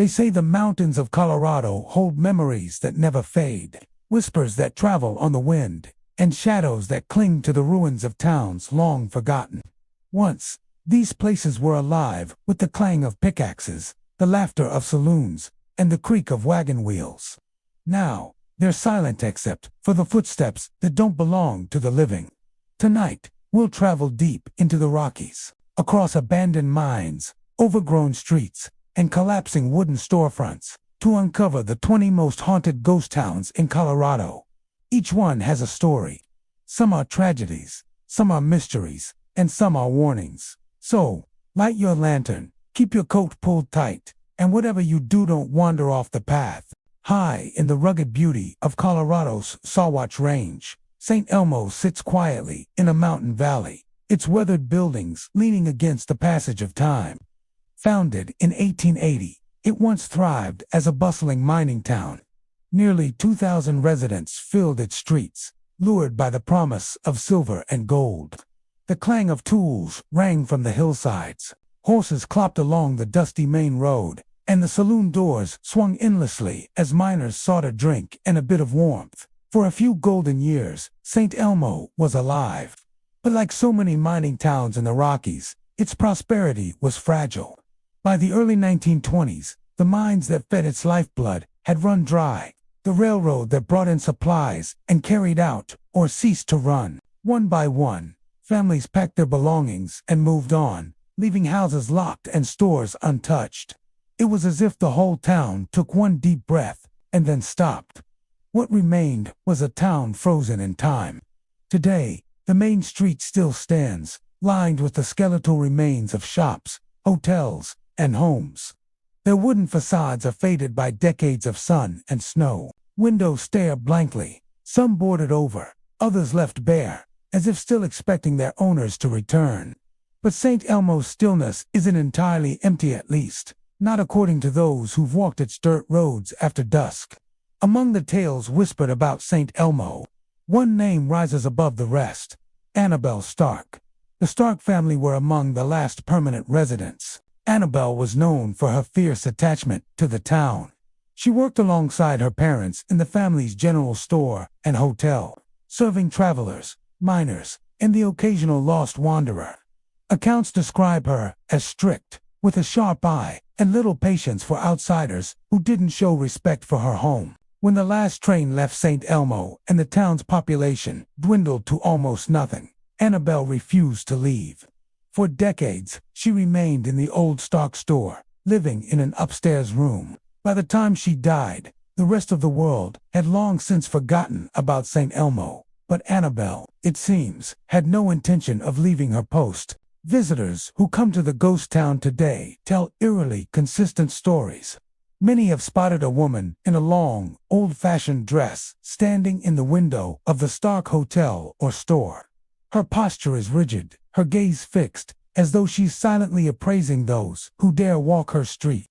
They say the mountains of Colorado hold memories that never fade, whispers that travel on the wind, and shadows that cling to the ruins of towns long forgotten. Once, these places were alive with the clang of pickaxes, the laughter of saloons, and the creak of wagon wheels. Now, they're silent except for the footsteps that don't belong to the living. Tonight, we'll travel deep into the Rockies, across abandoned mines, overgrown streets, and collapsing wooden storefronts, to uncover the 20 most haunted ghost towns in Colorado. Each one has a story. Some are tragedies, some are mysteries, and some are warnings. So, light your lantern, keep your coat pulled tight, and whatever you do, don't wander off the path. High in the rugged beauty of Colorado's Sawatch Range, St. Elmo sits quietly in a mountain valley, its weathered buildings leaning against the passage of time. Founded in 1880, it once thrived as a bustling mining town. Nearly 2,000 residents filled its streets, lured by the promise of silver and gold. The clang of tools rang from the hillsides, horses clopped along the dusty main road, and the saloon doors swung endlessly as miners sought a drink and a bit of warmth. For a few golden years, St. Elmo was alive. But like so many mining towns in the Rockies, its prosperity was fragile. By the early 1920s, the mines that fed its lifeblood had run dry. The railroad that brought in supplies and carried out or ceased to run. One by one, families packed their belongings and moved on, leaving houses locked and stores untouched. It was as if the whole town took one deep breath and then stopped. What remained was a town frozen in time. Today, the main street still stands, lined with the skeletal remains of shops, hotels, and homes. Their wooden facades are faded by decades of sun and snow. Windows stare blankly, some boarded over, others left bare, as if still expecting their owners to return. But St. Elmo's stillness isn't entirely empty, at least, not according to those who've walked its dirt roads after dusk. Among the tales whispered about St. Elmo, one name rises above the rest: Annabelle Stark. The Stark family were among the last permanent residents. Annabelle was known for her fierce attachment to the town. She worked alongside her parents in the family's general store and hotel, serving travelers, miners, and the occasional lost wanderer. Accounts describe her as strict, with a sharp eye and little patience for outsiders who didn't show respect for her home. When the last train left St. Elmo and the town's population dwindled to almost nothing, Annabelle refused to leave. For decades, she remained in the old Stark store, living in an upstairs room. By the time she died, the rest of the world had long since forgotten about St. Elmo. But Annabelle, it seems, had no intention of leaving her post. Visitors who come to the ghost town today tell eerily consistent stories. Many have spotted a woman in a long, old-fashioned dress standing in the window of the Stark hotel or store. Her posture is rigid, her gaze fixed, as though she's silently appraising those who dare walk her street.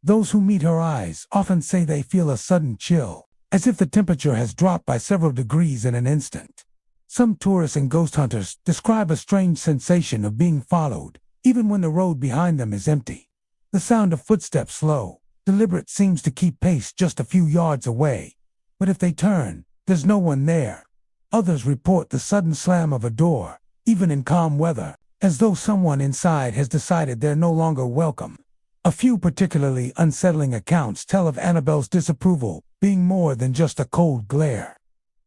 Those who meet her eyes often say they feel a sudden chill, as if the temperature has dropped by several degrees in an instant. Some tourists and ghost hunters describe a strange sensation of being followed, even when the road behind them is empty. The sound of footsteps, slow, deliberate, seems to keep pace just a few yards away. But if they turn, there's no one there. Others report the sudden slam of a door, even in calm weather, as though someone inside has decided they're no longer welcome. A few particularly unsettling accounts tell of Annabelle's disapproval being more than just a cold glare.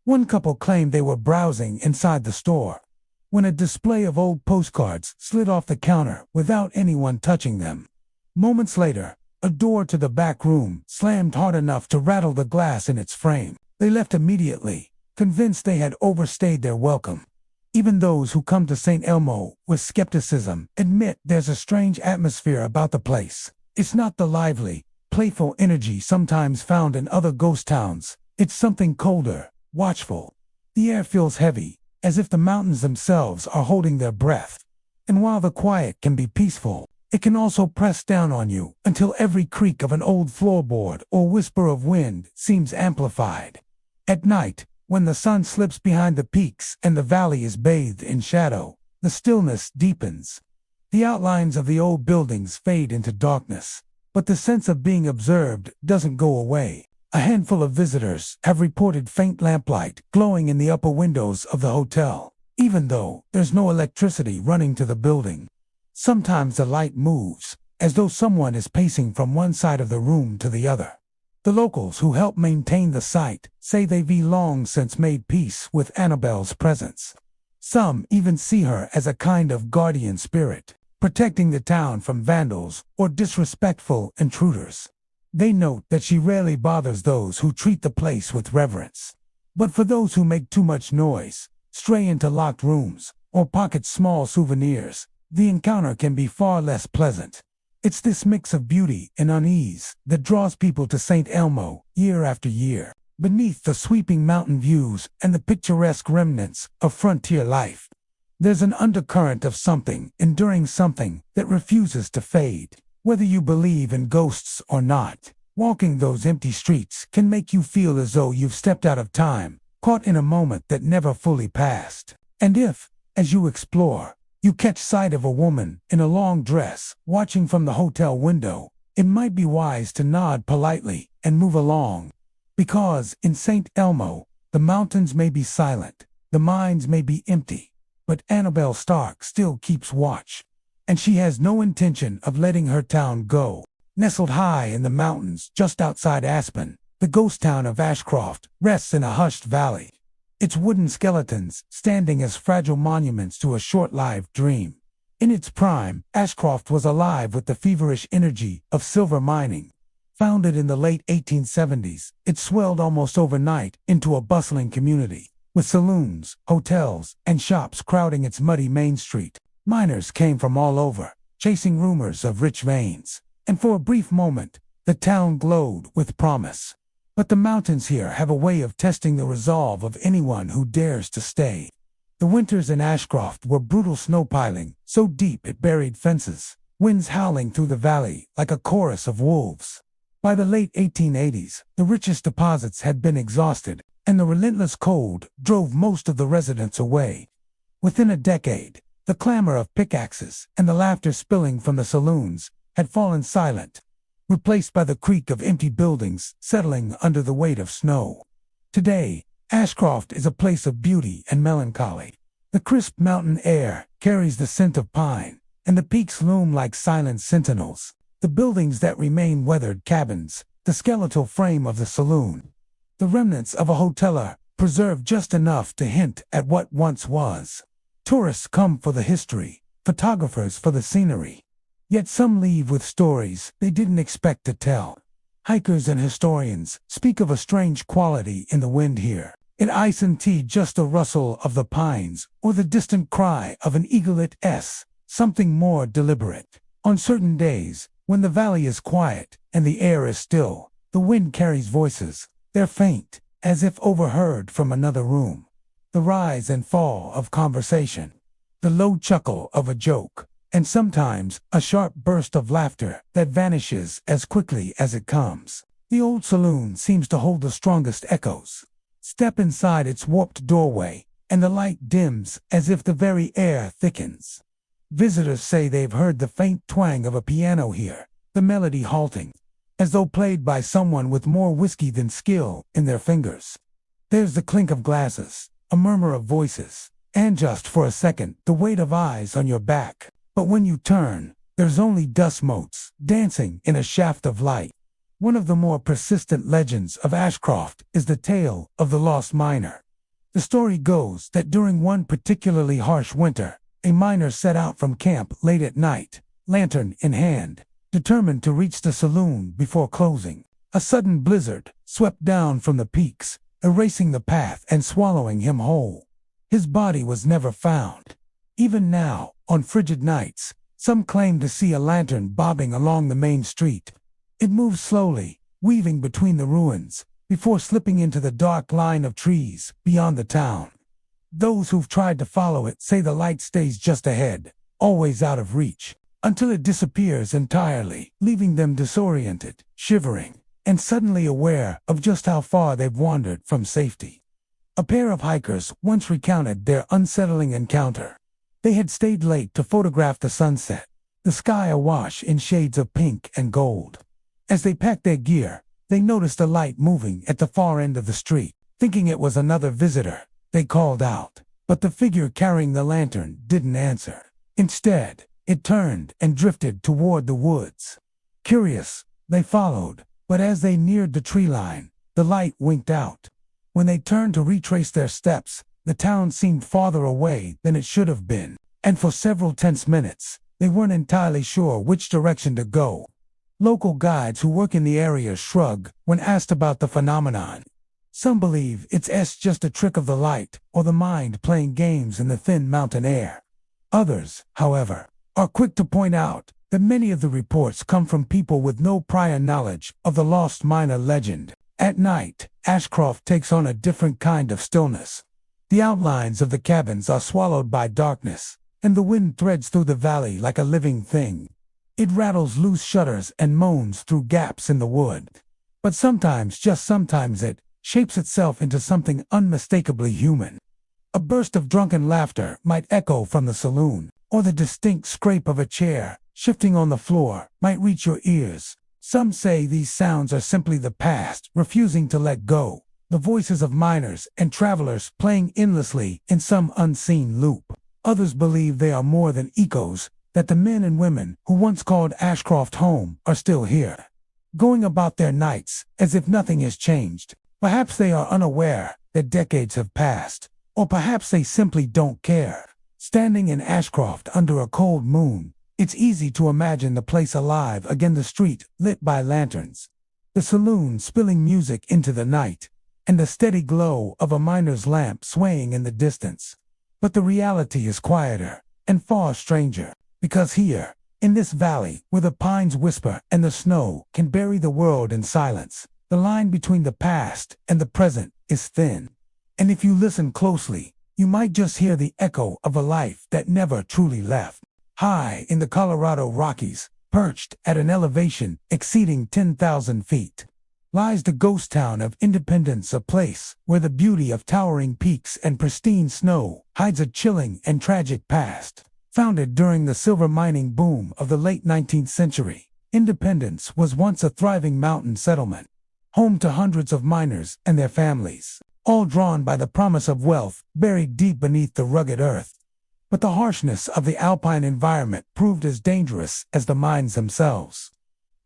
One couple claimed they were browsing inside the store when a display of old postcards slid off the counter without anyone touching them. Moments later, a door to the back room slammed hard enough to rattle the glass in its frame. They left immediately, convinced they had overstayed their welcome. Even those who come to St. Elmo with skepticism admit there's a strange atmosphere about the place. It's not the lively, playful energy sometimes found in other ghost towns. It's something colder, watchful. The air feels heavy, as if the mountains themselves are holding their breath. And while the quiet can be peaceful, it can also press down on you until every creak of an old floorboard or whisper of wind seems amplified. At night, when the sun slips behind the peaks and the valley is bathed in shadow, the stillness deepens. The outlines of the old buildings fade into darkness. But the sense of being observed doesn't go away. A handful of visitors have reported faint lamplight glowing in the upper windows of the hotel, even though there's no electricity running to the building. Sometimes the light moves, as though someone is pacing from one side of the room to the other. The locals who help maintain the site say they've long since made peace with Annabelle's presence. Some even see her as a kind of guardian spirit, protecting the town from vandals or disrespectful intruders. They note that she rarely bothers those who treat the place with reverence. But for those who make too much noise, stray into locked rooms, or pocket small souvenirs, the encounter can be far less pleasant. It's this mix of beauty and unease that draws people to St. Elmo year after year, beneath the sweeping mountain views and the picturesque remnants of frontier life. There's an undercurrent of something, enduring something, that refuses to fade. Whether you believe in ghosts or not, walking those empty streets can make you feel as though you've stepped out of time, caught in a moment that never fully passed. And if, as you explore, you catch sight of a woman in a long dress watching from the hotel window, it might be wise to nod politely and move along. Because in St. Elmo, the mountains may be silent, the mines may be empty, but Annabelle Stark still keeps watch. And she has no intention of letting her town go. Nestled high in the mountains just outside Aspen, the ghost town of Ashcroft rests in a hushed valley, its wooden skeletons standing as fragile monuments to a short-lived dream. In its prime, Ashcroft was alive with the feverish energy of silver mining. Founded in the late 1870s, it swelled almost overnight into a bustling community, with saloons, hotels, and shops crowding its muddy main street. Miners came from all over, chasing rumors of rich veins, and for a brief moment, the town glowed with promise. But the mountains here have a way of testing the resolve of anyone who dares to stay. The winters in Ashcroft were brutal snowpiling, so deep it buried fences, winds howling through the valley like a chorus of wolves. By the late 1880s, the richest deposits had been exhausted, and the relentless cold drove most of the residents away. Within a decade, the clamor of pickaxes and the laughter spilling from the saloons had fallen silent, replaced by the creak of empty buildings settling under the weight of snow. Today, Ashcroft is a place of beauty and melancholy. The crisp mountain air carries the scent of pine, and the peaks loom like silent sentinels. The buildings that remain weathered cabins, the skeletal frame of the saloon, the remnants of a hoteler preserved just enough to hint at what once was. Tourists come for the history, photographers for the scenery. Yet some leave with stories they didn't expect to tell. Hikers and historians speak of a strange quality in the wind here. It isn't just the rustle of the pines or the distant cry of an eaglet, something more deliberate. On certain days, when the valley is quiet and the air is still, the wind carries voices. They're faint, as if overheard from another room. The rise and fall of conversation, the low chuckle of a joke, and sometimes a sharp burst of laughter that vanishes as quickly as it comes. The old saloon seems to hold the strongest echoes. Step inside its warped doorway, and the light dims as if the very air thickens. Visitors say they've heard the faint twang of a piano here, the melody halting, as though played by someone with more whiskey than skill in their fingers. There's the clink of glasses, a murmur of voices, and just for a second, the weight of eyes on your back. But when you turn, there's only dust motes dancing in a shaft of light. One of the more persistent legends of Ashcroft is the tale of the lost miner. The story goes that during one particularly harsh winter, a miner set out from camp late at night, lantern in hand, determined to reach the saloon before closing. A sudden blizzard swept down from the peaks, erasing the path and swallowing him whole. His body was never found. Even now, on frigid nights, some claim to see a lantern bobbing along the main street. It moves slowly, weaving between the ruins, before slipping into the dark line of trees beyond the town. Those who've tried to follow it say the light stays just ahead, always out of reach, until it disappears entirely, leaving them disoriented, shivering, and suddenly aware of just how far they've wandered from safety. A pair of hikers once recounted their unsettling encounter. They had stayed late to photograph the sunset, the sky awash in shades of pink and gold. As they packed their gear, they noticed a light moving at the far end of the street. Thinking it was another visitor, they called out, but the figure carrying the lantern didn't answer. Instead, it turned and drifted toward the woods. Curious, they followed, but as they neared the tree line, the light winked out. When they turned to retrace their steps, the town seemed farther away than it should have been, and for several tense minutes, they weren't entirely sure which direction to go. Local guides who work in the area shrug when asked about the phenomenon. Some believe it's just a trick of the light or the mind playing games in the thin mountain air. Others, however, are quick to point out that many of the reports come from people with no prior knowledge of the lost miner legend. At night, Ashcroft takes on a different kind of stillness. The outlines of the cabins are swallowed by darkness, and the wind threads through the valley like a living thing. It rattles loose shutters and moans through gaps in the wood. But sometimes, just sometimes, it shapes itself into something unmistakably human. A burst of drunken laughter might echo from the saloon, or the distinct scrape of a chair shifting on the floor might reach your ears. Some say these sounds are simply the past refusing to let go, the voices of miners and travelers playing endlessly in some unseen loop. Others believe they are more than echoes, that the men and women who once called Ashcroft home are still here, going about their nights as if nothing has changed. Perhaps they are unaware that decades have passed, or perhaps they simply don't care. Standing in Ashcroft under a cold moon, it's easy to imagine the place alive again, the street lit by lanterns, the saloon spilling music into the night, and the steady glow of a miner's lamp swaying in the distance. But the reality is quieter and far stranger, because here, in this valley where the pines whisper and the snow can bury the world in silence, the line between the past and the present is thin. And if you listen closely, you might just hear the echo of a life that never truly left. High in the Colorado Rockies, perched at an elevation exceeding 10,000 feet, lies the ghost town of Independence, a place where the beauty of towering peaks and pristine snow hides a chilling and tragic past. Founded during the silver mining boom of the late 19th century, Independence was once a thriving mountain settlement, home to hundreds of miners and their families, all drawn by the promise of wealth buried deep beneath the rugged earth. But the harshness of the alpine environment proved as dangerous as the mines themselves.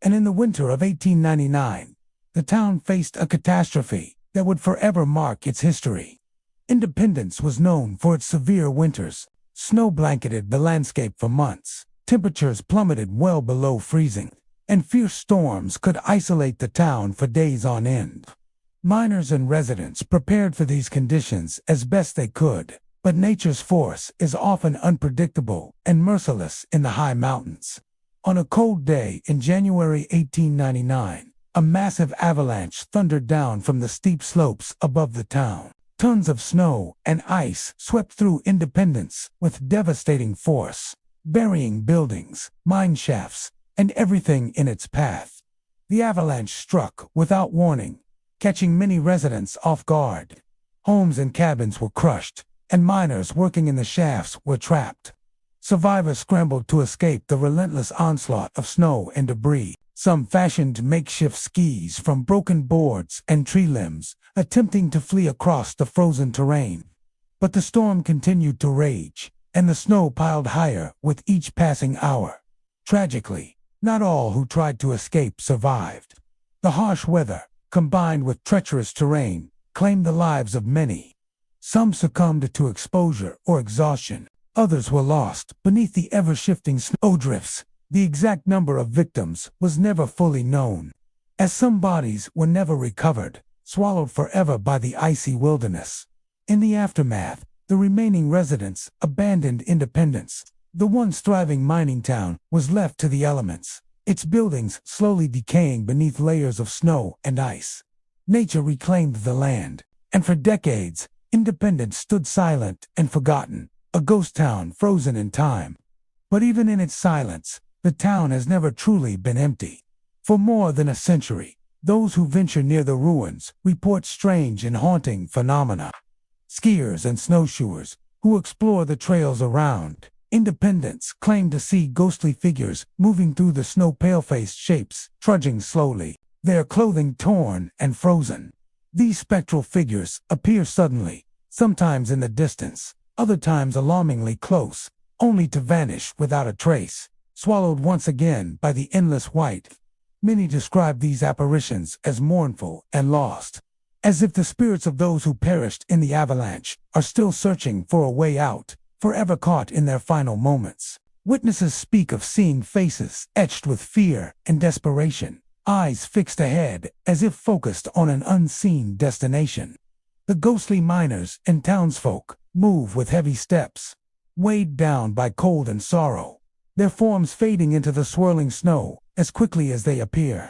And in the winter of 1899, the town faced a catastrophe that would forever mark its history. Independence was known for its severe winters. Snow blanketed the landscape for months, temperatures plummeted well below freezing, and fierce storms could isolate the town for days on end. Miners and residents prepared for these conditions as best they could, but nature's force is often unpredictable and merciless in the high mountains. On a cold day in January 1899, a massive avalanche thundered down from the steep slopes above the town. Tons of snow and ice swept through Independence with devastating force, burying buildings, mine shafts, and everything in its path. The avalanche struck without warning, catching many residents off guard. Homes and cabins were crushed, and miners working in the shafts were trapped. Survivors scrambled to escape the relentless onslaught of snow and debris. Some fashioned makeshift skis from broken boards and tree limbs, attempting to flee across the frozen terrain. But the storm continued to rage, and the snow piled higher with each passing hour. Tragically, not all who tried to escape survived. The harsh weather, combined with treacherous terrain, claimed the lives of many. Some succumbed to exposure or exhaustion. Others were lost beneath the ever-shifting snowdrifts. The exact number of victims was never fully known, as some bodies were never recovered, swallowed forever by the icy wilderness. In the aftermath, the remaining residents abandoned Independence. The once thriving mining town was left to the elements, its buildings slowly decaying beneath layers of snow and ice. Nature reclaimed the land, and for decades, Independence stood silent and forgotten, a ghost town frozen in time. But even in its silence, the town has never truly been empty. For more than a century, those who venture near the ruins report strange and haunting phenomena. Skiers and snowshoers who explore the trails around Independents claim to see ghostly figures moving through the snow, pale-faced shapes, trudging slowly, their clothing torn and frozen. These spectral figures appear suddenly, sometimes in the distance, other times alarmingly close, only to vanish without a trace, swallowed once again by the endless white. Many describe these apparitions as mournful and lost, as if the spirits of those who perished in the avalanche are still searching for a way out, forever caught in their final moments. Witnesses speak of seeing faces etched with fear and desperation, eyes fixed ahead as if focused on an unseen destination. The ghostly miners and townsfolk move with heavy steps, weighed down by cold and sorrow, their forms fading into the swirling snow as quickly as they appear.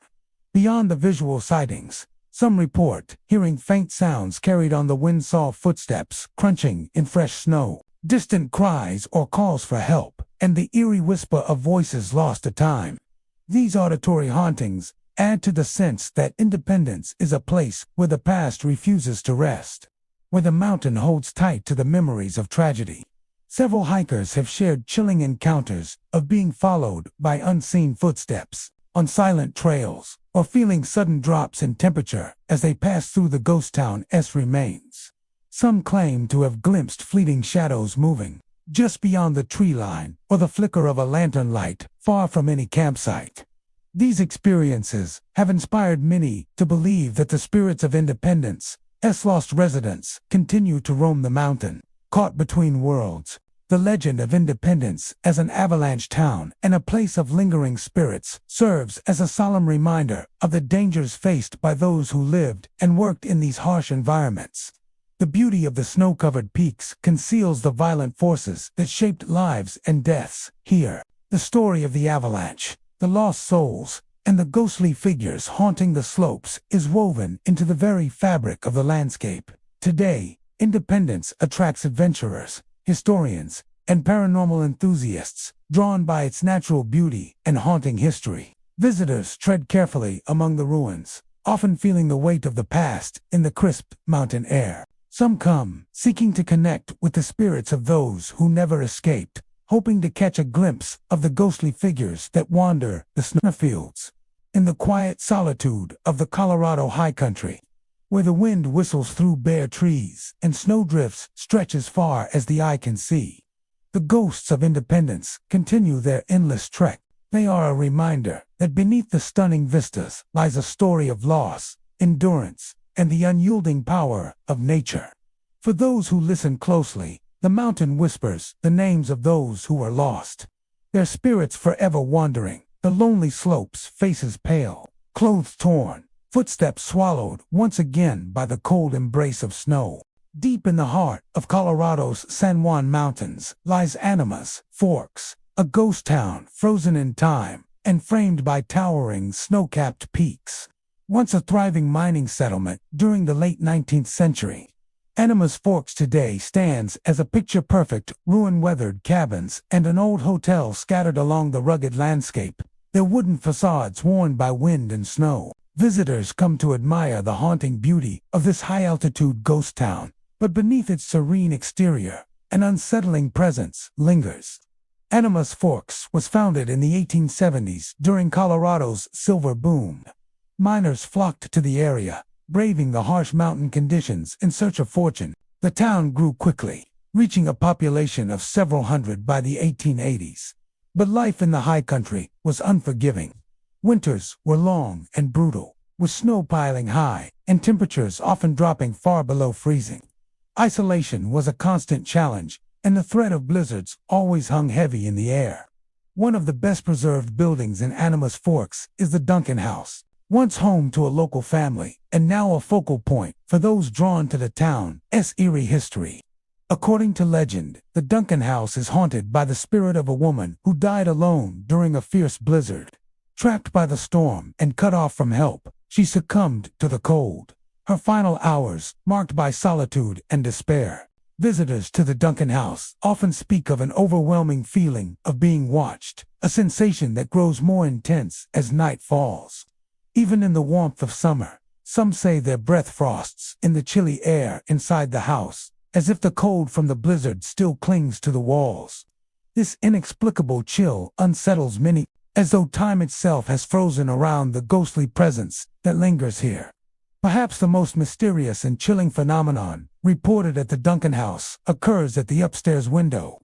Beyond the visual sightings, some report hearing faint sounds carried on the wind, saw footsteps crunching in fresh snow, distant cries or calls for help, and the eerie whisper of voices lost to time. These auditory hauntings add to the sense that Independence is a place where the past refuses to rest, where the mountain holds tight to the memories of tragedy. Several hikers have shared chilling encounters of being followed by unseen footsteps on silent trails, or feeling sudden drops in temperature as they pass through the ghost town's remains. Some claim to have glimpsed fleeting shadows moving just beyond the tree line, or the flicker of a lantern light far from any campsite. These experiences have inspired many to believe that the spirits of Independence's lost residents continue to roam the mountain, caught between worlds. The legend of Independence as an avalanche town and a place of lingering spirits serves as a solemn reminder of the dangers faced by those who lived and worked in these harsh environments. The beauty of the snow-covered peaks conceals the violent forces that shaped lives and deaths here. The story of the avalanche, the lost souls, and the ghostly figures haunting the slopes is woven into the very fabric of the landscape. Today, Independence attracts adventurers, historians, and paranormal enthusiasts, drawn by its natural beauty and haunting history. Visitors tread carefully among the ruins, often feeling the weight of the past in the crisp mountain air. Some come, seeking to connect with the spirits of those who never escaped, hoping to catch a glimpse of the ghostly figures that wander the snowfields. In the quiet solitude of the Colorado high country, where the wind whistles through bare trees and snowdrifts stretch as far as the eye can see, the ghosts of Independence continue their endless trek. They are a reminder that beneath the stunning vistas lies a story of loss, endurance, and the unyielding power of nature. For those who listen closely, the mountain whispers the names of those who are lost, their spirits forever wandering, the lonely slopes, faces pale, clothes torn, footsteps swallowed once again by the cold embrace of snow. Deep in the heart of Colorado's San Juan Mountains lies Animas Forks, a ghost town frozen in time and framed by towering snow-capped peaks. Once a thriving mining settlement during the late 19th century, Animas Forks today stands as a picture-perfect ruin-weathered cabins and an old hotel scattered along the rugged landscape, their wooden facades worn by wind and snow. Visitors come to admire the haunting beauty of this high-altitude ghost town, but beneath its serene exterior, an unsettling presence lingers. Animas Forks was founded in the 1870s during Colorado's silver boom. Miners flocked to the area, braving the harsh mountain conditions in search of fortune. The town grew quickly, reaching a population of several hundred by the 1880s. But life in the high country was unforgiving. Winters were long and brutal, with snow piling high and temperatures often dropping far below freezing. Isolation was a constant challenge, and the threat of blizzards always hung heavy in the air. One of the best-preserved buildings in Animas Forks is the Duncan House, once home to a local family, and now a focal point for those drawn to the town's eerie history. According to legend, the Duncan House is haunted by the spirit of a woman who died alone during a fierce blizzard. Trapped by the storm and cut off from help, she succumbed to the cold, her final hours marked by solitude and despair. Visitors to the Duncan House often speak of an overwhelming feeling of being watched, a sensation that grows more intense as night falls. Even in the warmth of summer, some say their breath frosts in the chilly air inside the house, as if the cold from the blizzard still clings to the walls. This inexplicable chill unsettles many, as though time itself has frozen around the ghostly presence that lingers here. Perhaps the most mysterious and chilling phenomenon reported at the Duncan house occurs at the upstairs window.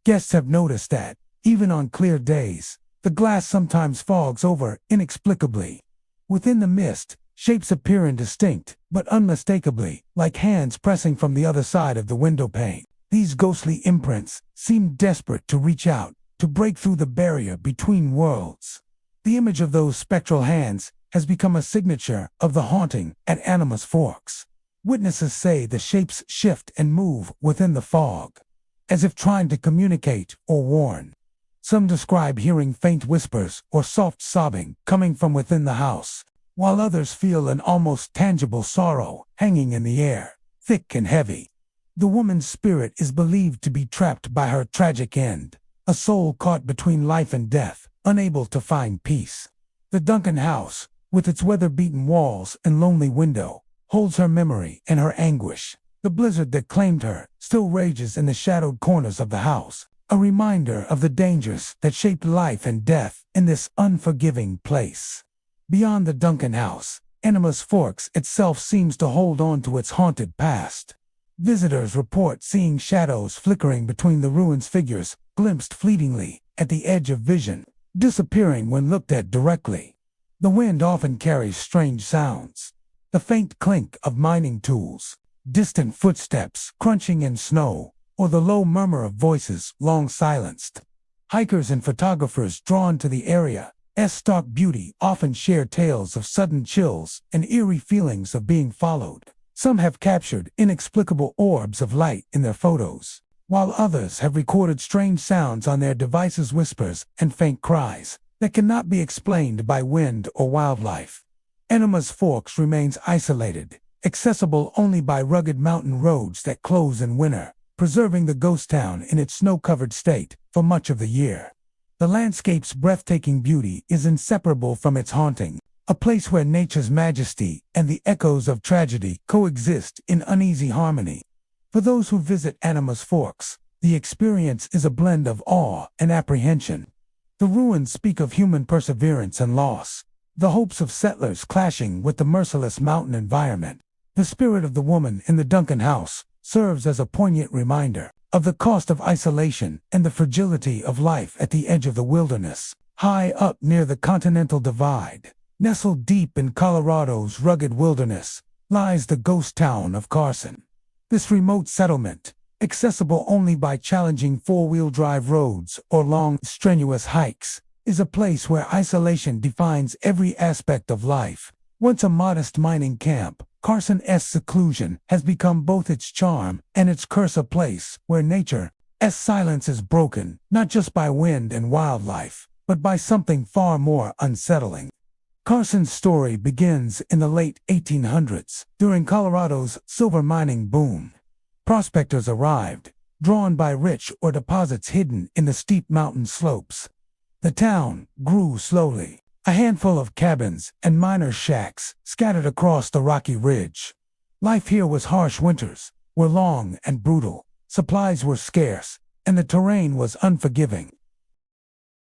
Guests have noticed that, even on clear days, the glass sometimes fogs over inexplicably. Within the mist, shapes appear indistinct, but unmistakably, like hands pressing from the other side of the window pane. These ghostly imprints seem desperate to reach out, to break through the barrier between worlds. The image of those spectral hands has become a signature of the haunting at Animas Forks. Witnesses say the shapes shift and move within the fog, as if trying to communicate or warn. Some describe hearing faint whispers or soft sobbing coming from within the house, while others feel an almost tangible sorrow hanging in the air, thick and heavy. The woman's spirit is believed to be trapped by her tragic end, a soul caught between life and death, unable to find peace. The Duncan house, with its weather-beaten walls and lonely window, holds her memory and her anguish. The blizzard that claimed her still rages in the shadowed corners of the house, a reminder of the dangers that shaped life and death in this unforgiving place. Beyond the Duncan house, Animas Forks itself seems to hold on to its haunted past. Visitors report seeing shadows flickering between the ruins, figures glimpsed fleetingly at the edge of vision, disappearing when looked at directly. The wind often carries strange sounds. The faint clink of mining tools, distant footsteps crunching in snow, or the low murmur of voices long silenced. Hikers and photographers drawn to the area's stark beauty often share tales of sudden chills and eerie feelings of being followed. Some have captured inexplicable orbs of light in their photos, while others have recorded strange sounds on their devices, whispers and faint cries that cannot be explained by wind or wildlife. Animas Forks remains isolated, accessible only by rugged mountain roads that close in winter, preserving the ghost town in its snow-covered state for much of the year. The landscape's breathtaking beauty is inseparable from its haunting, a place where nature's majesty and the echoes of tragedy coexist in uneasy harmony. For those who visit Animas Forks, the experience is a blend of awe and apprehension. The ruins speak of human perseverance and loss, the hopes of settlers clashing with the merciless mountain environment. The spirit of the woman in the Duncan house serves as a poignant reminder of the cost of isolation and the fragility of life at the edge of the wilderness. High up near the Continental Divide, nestled deep in Colorado's rugged wilderness, lies the ghost town of Carson. This remote settlement, accessible only by challenging four-wheel drive roads or long, strenuous hikes, is a place where isolation defines every aspect of life. Once a modest mining camp, Carson's seclusion has become both its charm and its curse, a place where nature's silence is broken, not just by wind and wildlife, but by something far more unsettling. Carson's story begins in the late 1800s, during Colorado's silver mining boom. Prospectors arrived, drawn by rich ore deposits hidden in the steep mountain slopes. The town grew slowly, a handful of cabins and miners' shacks scattered across the rocky ridge. Life here was harsh. Winters were long and brutal, supplies were scarce, and the terrain was unforgiving.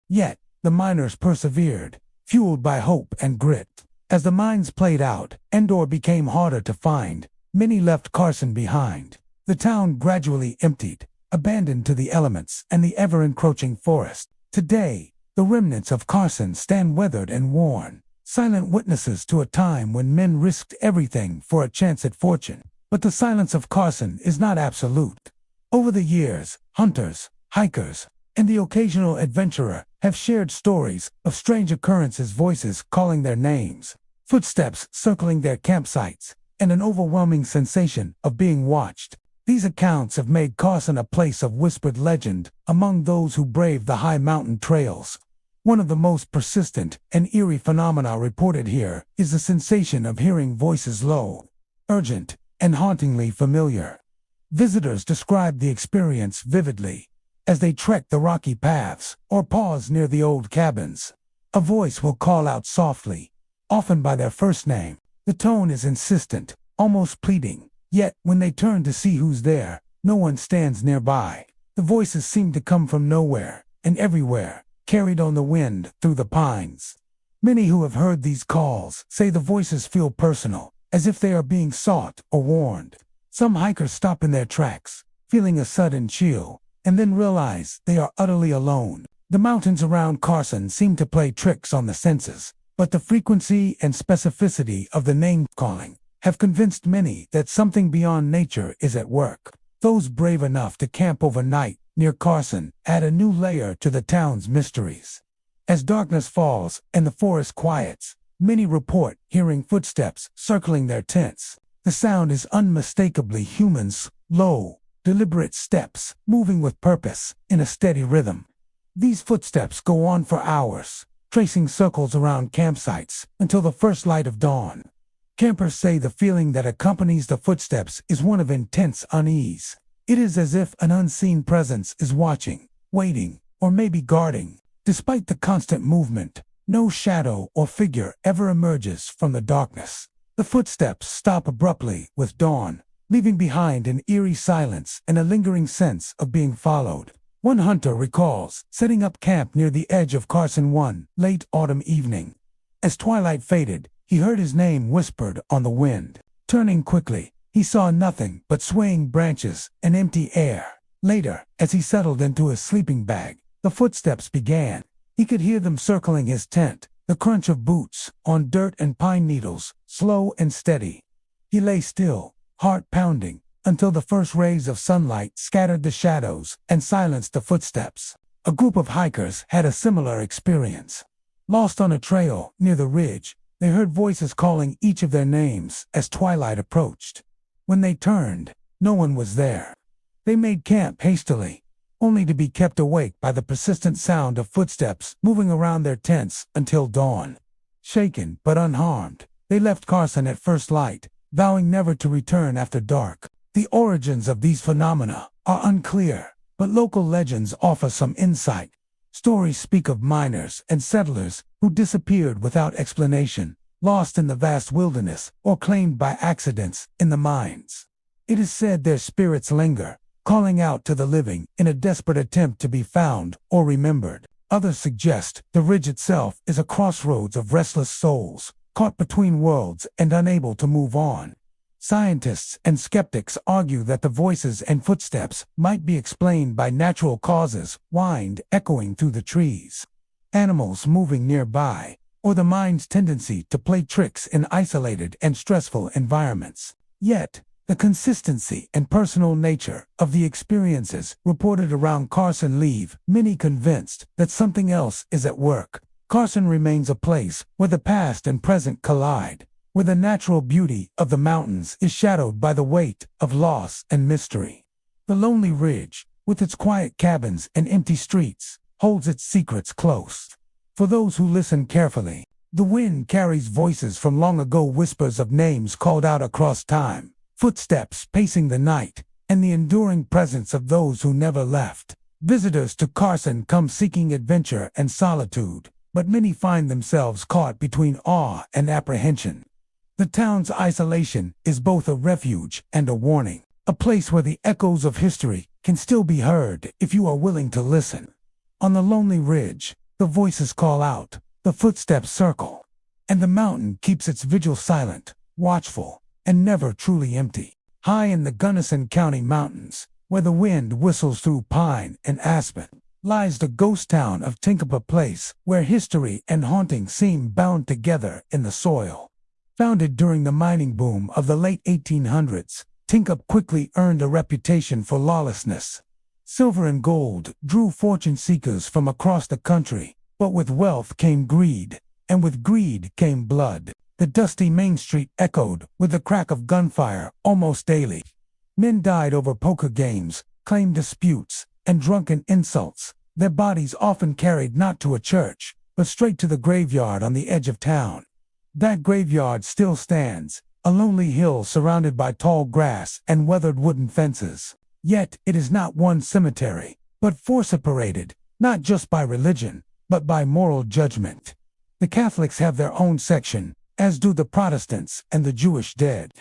Yet, the miners persevered, fueled by hope and grit. As the mines played out and ore became harder to find, many left Carson behind. The town gradually emptied, abandoned to the elements and the ever-encroaching forest. Today, the remnants of Carson stand weathered and worn, silent witnesses to a time when men risked everything for a chance at fortune. But the silence of Carson is not absolute. Over the years, hunters, hikers, and the occasional adventurer have shared stories of strange occurrences, voices calling their names, footsteps circling their campsites, and an overwhelming sensation of being watched. These accounts have made Carson a place of whispered legend among those who brave the high mountain trails. One of the most persistent and eerie phenomena reported here is the sensation of hearing voices low, urgent, and hauntingly familiar. Visitors describe the experience vividly as they trek the rocky paths or pause near the old cabins. A voice will call out softly, often by their first name. The tone is insistent, almost pleading. Yet, when they turn to see who's there, no one stands nearby. The voices seemed to come from nowhere and everywhere, carried on the wind through the pines. Many who have heard these calls say the voices feel personal, as if they are being sought or warned. Some hikers stop in their tracks, feeling a sudden chill, and then realize they are utterly alone. The mountains around Carson seem to play tricks on the senses, but the frequency and specificity of the name-calling have convinced many that something beyond nature is at work. Those brave enough to camp overnight near Carson add a new layer to the town's mysteries. As darkness falls and the forest quiets, many report hearing footsteps circling their tents. The sound is unmistakably humans, low, deliberate steps, moving with purpose in a steady rhythm. These footsteps go on for hours, tracing circles around campsites until the first light of dawn. Campers say the feeling that accompanies the footsteps is one of intense unease. It is as if an unseen presence is watching, waiting, or maybe guarding. Despite the constant movement, no shadow or figure ever emerges from the darkness. The footsteps stop abruptly with dawn, leaving behind an eerie silence and a lingering sense of being followed. One hunter recalls setting up camp near the edge of Carson one late autumn evening. As twilight faded, he heard his name whispered on the wind. Turning quickly, he saw nothing but swaying branches and empty air. Later, as he settled into his sleeping bag, the footsteps began. He could hear them circling his tent, the crunch of boots on dirt and pine needles, slow and steady. He lay still, heart pounding, until the first rays of sunlight scattered the shadows and silenced the footsteps. A group of hikers had a similar experience. Lost on a trail near the ridge, they heard voices calling each of their names as twilight approached. When they turned, no one was there. They made camp hastily, only to be kept awake by the persistent sound of footsteps moving around their tents until dawn. Shaken but unharmed, they left Carson at first light, vowing never to return after dark. The origins of these phenomena are unclear, but local legends offer some insight. Stories speak of miners and settlers who disappeared without explanation, lost in the vast wilderness, or claimed by accidents in the mines. It is said their spirits linger, calling out to the living in a desperate attempt to be found or remembered. Others suggest the ridge itself is a crossroads of restless souls, caught between worlds and unable to move on. Scientists and skeptics argue that the voices and footsteps might be explained by natural causes, wind echoing through the trees, animals moving nearby, or the mind's tendency to play tricks in isolated and stressful environments. Yet, the consistency and personal nature of the experiences reported around Carson leave many convinced that something else is at work. Carson remains a place where the past and present collide, where the natural beauty of the mountains is shadowed by the weight of loss and mystery. The lonely ridge, with its quiet cabins and empty streets, holds its secrets close. For those who listen carefully, the wind carries voices from long ago, whispers of names called out across time, footsteps pacing the night, and the enduring presence of those who never left. Visitors to Carson come seeking adventure and solitude, but many find themselves caught between awe and apprehension. The town's isolation is both a refuge and a warning, a place where the echoes of history can still be heard if you are willing to listen. On the lonely ridge, the voices call out, the footsteps circle, and the mountain keeps its vigil silent, watchful, and never truly empty. High in the Gunnison County mountains, where the wind whistles through pine and aspen, lies the ghost town of Tinkapa Place, where history and haunting seem bound together in the soil. Founded during the mining boom of the late 1800s, Tinkapa quickly earned a reputation for lawlessness. Silver and gold drew fortune seekers from across the country, but with wealth came greed, and with greed came blood. The dusty Main Street echoed with the crack of gunfire almost daily. Men died over poker games, claim disputes, and drunken insults, their bodies often carried not to a church, but straight to the graveyard on the edge of town. That graveyard still stands, a lonely hill surrounded by tall grass and weathered wooden fences. Yet it is not one cemetery, but four separated, not just by religion, but by moral judgment. The Catholics have their own section, as do the Protestants and the Jewish dead.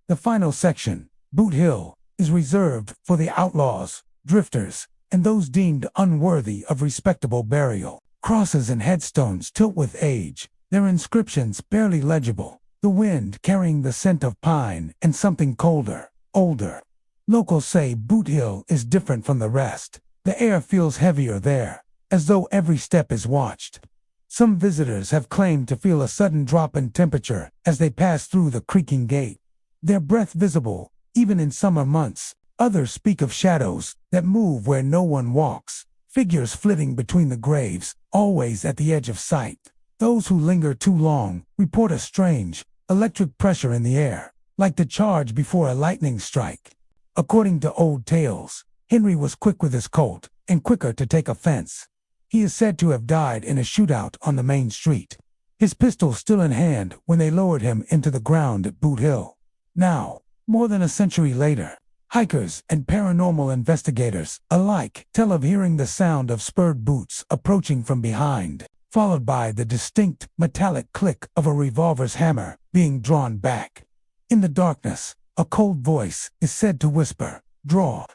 The final section, Boot Hill, is reserved for the outlaws, drifters, and those deemed unworthy of respectable burial. Crosses and headstones tilt with age, their inscriptions barely legible, the wind carrying the scent of pine and something colder, older. Locals say Boot Hill is different from the rest. The air feels heavier there, as though every step is watched. Some visitors have claimed to feel a sudden drop in temperature as they pass through the creaking gate, their breath visible, even in summer months. Others speak of shadows that move where no one walks, figures flitting between the graves, always at the edge of sight. Those who linger too long report a strange, electric pressure in the air, like the charge before a lightning strike. According to old tales, Henry was quick with his Colt, and quicker to take offense. He is said to have died in a shootout on the main street, his pistol still in hand when they lowered him into the ground at Boot Hill. Now, more than a century later, hikers and paranormal investigators alike tell of hearing the sound of spurred boots approaching from behind, followed by the distinct metallic click of a revolver's hammer being drawn back. In the darkness, a cold voice is said to whisper, "Draw."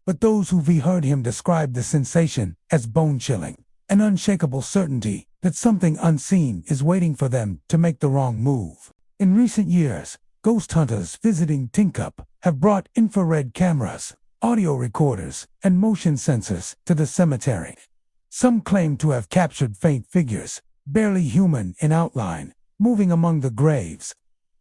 But those who've heard him describe the sensation as bone-chilling, an unshakable certainty that something unseen is waiting for them to make the wrong move. In recent years, ghost hunters visiting Tincup have brought infrared cameras, audio recorders, and motion sensors to the cemetery. Some claim to have captured faint figures, barely human in outline, moving among the graves.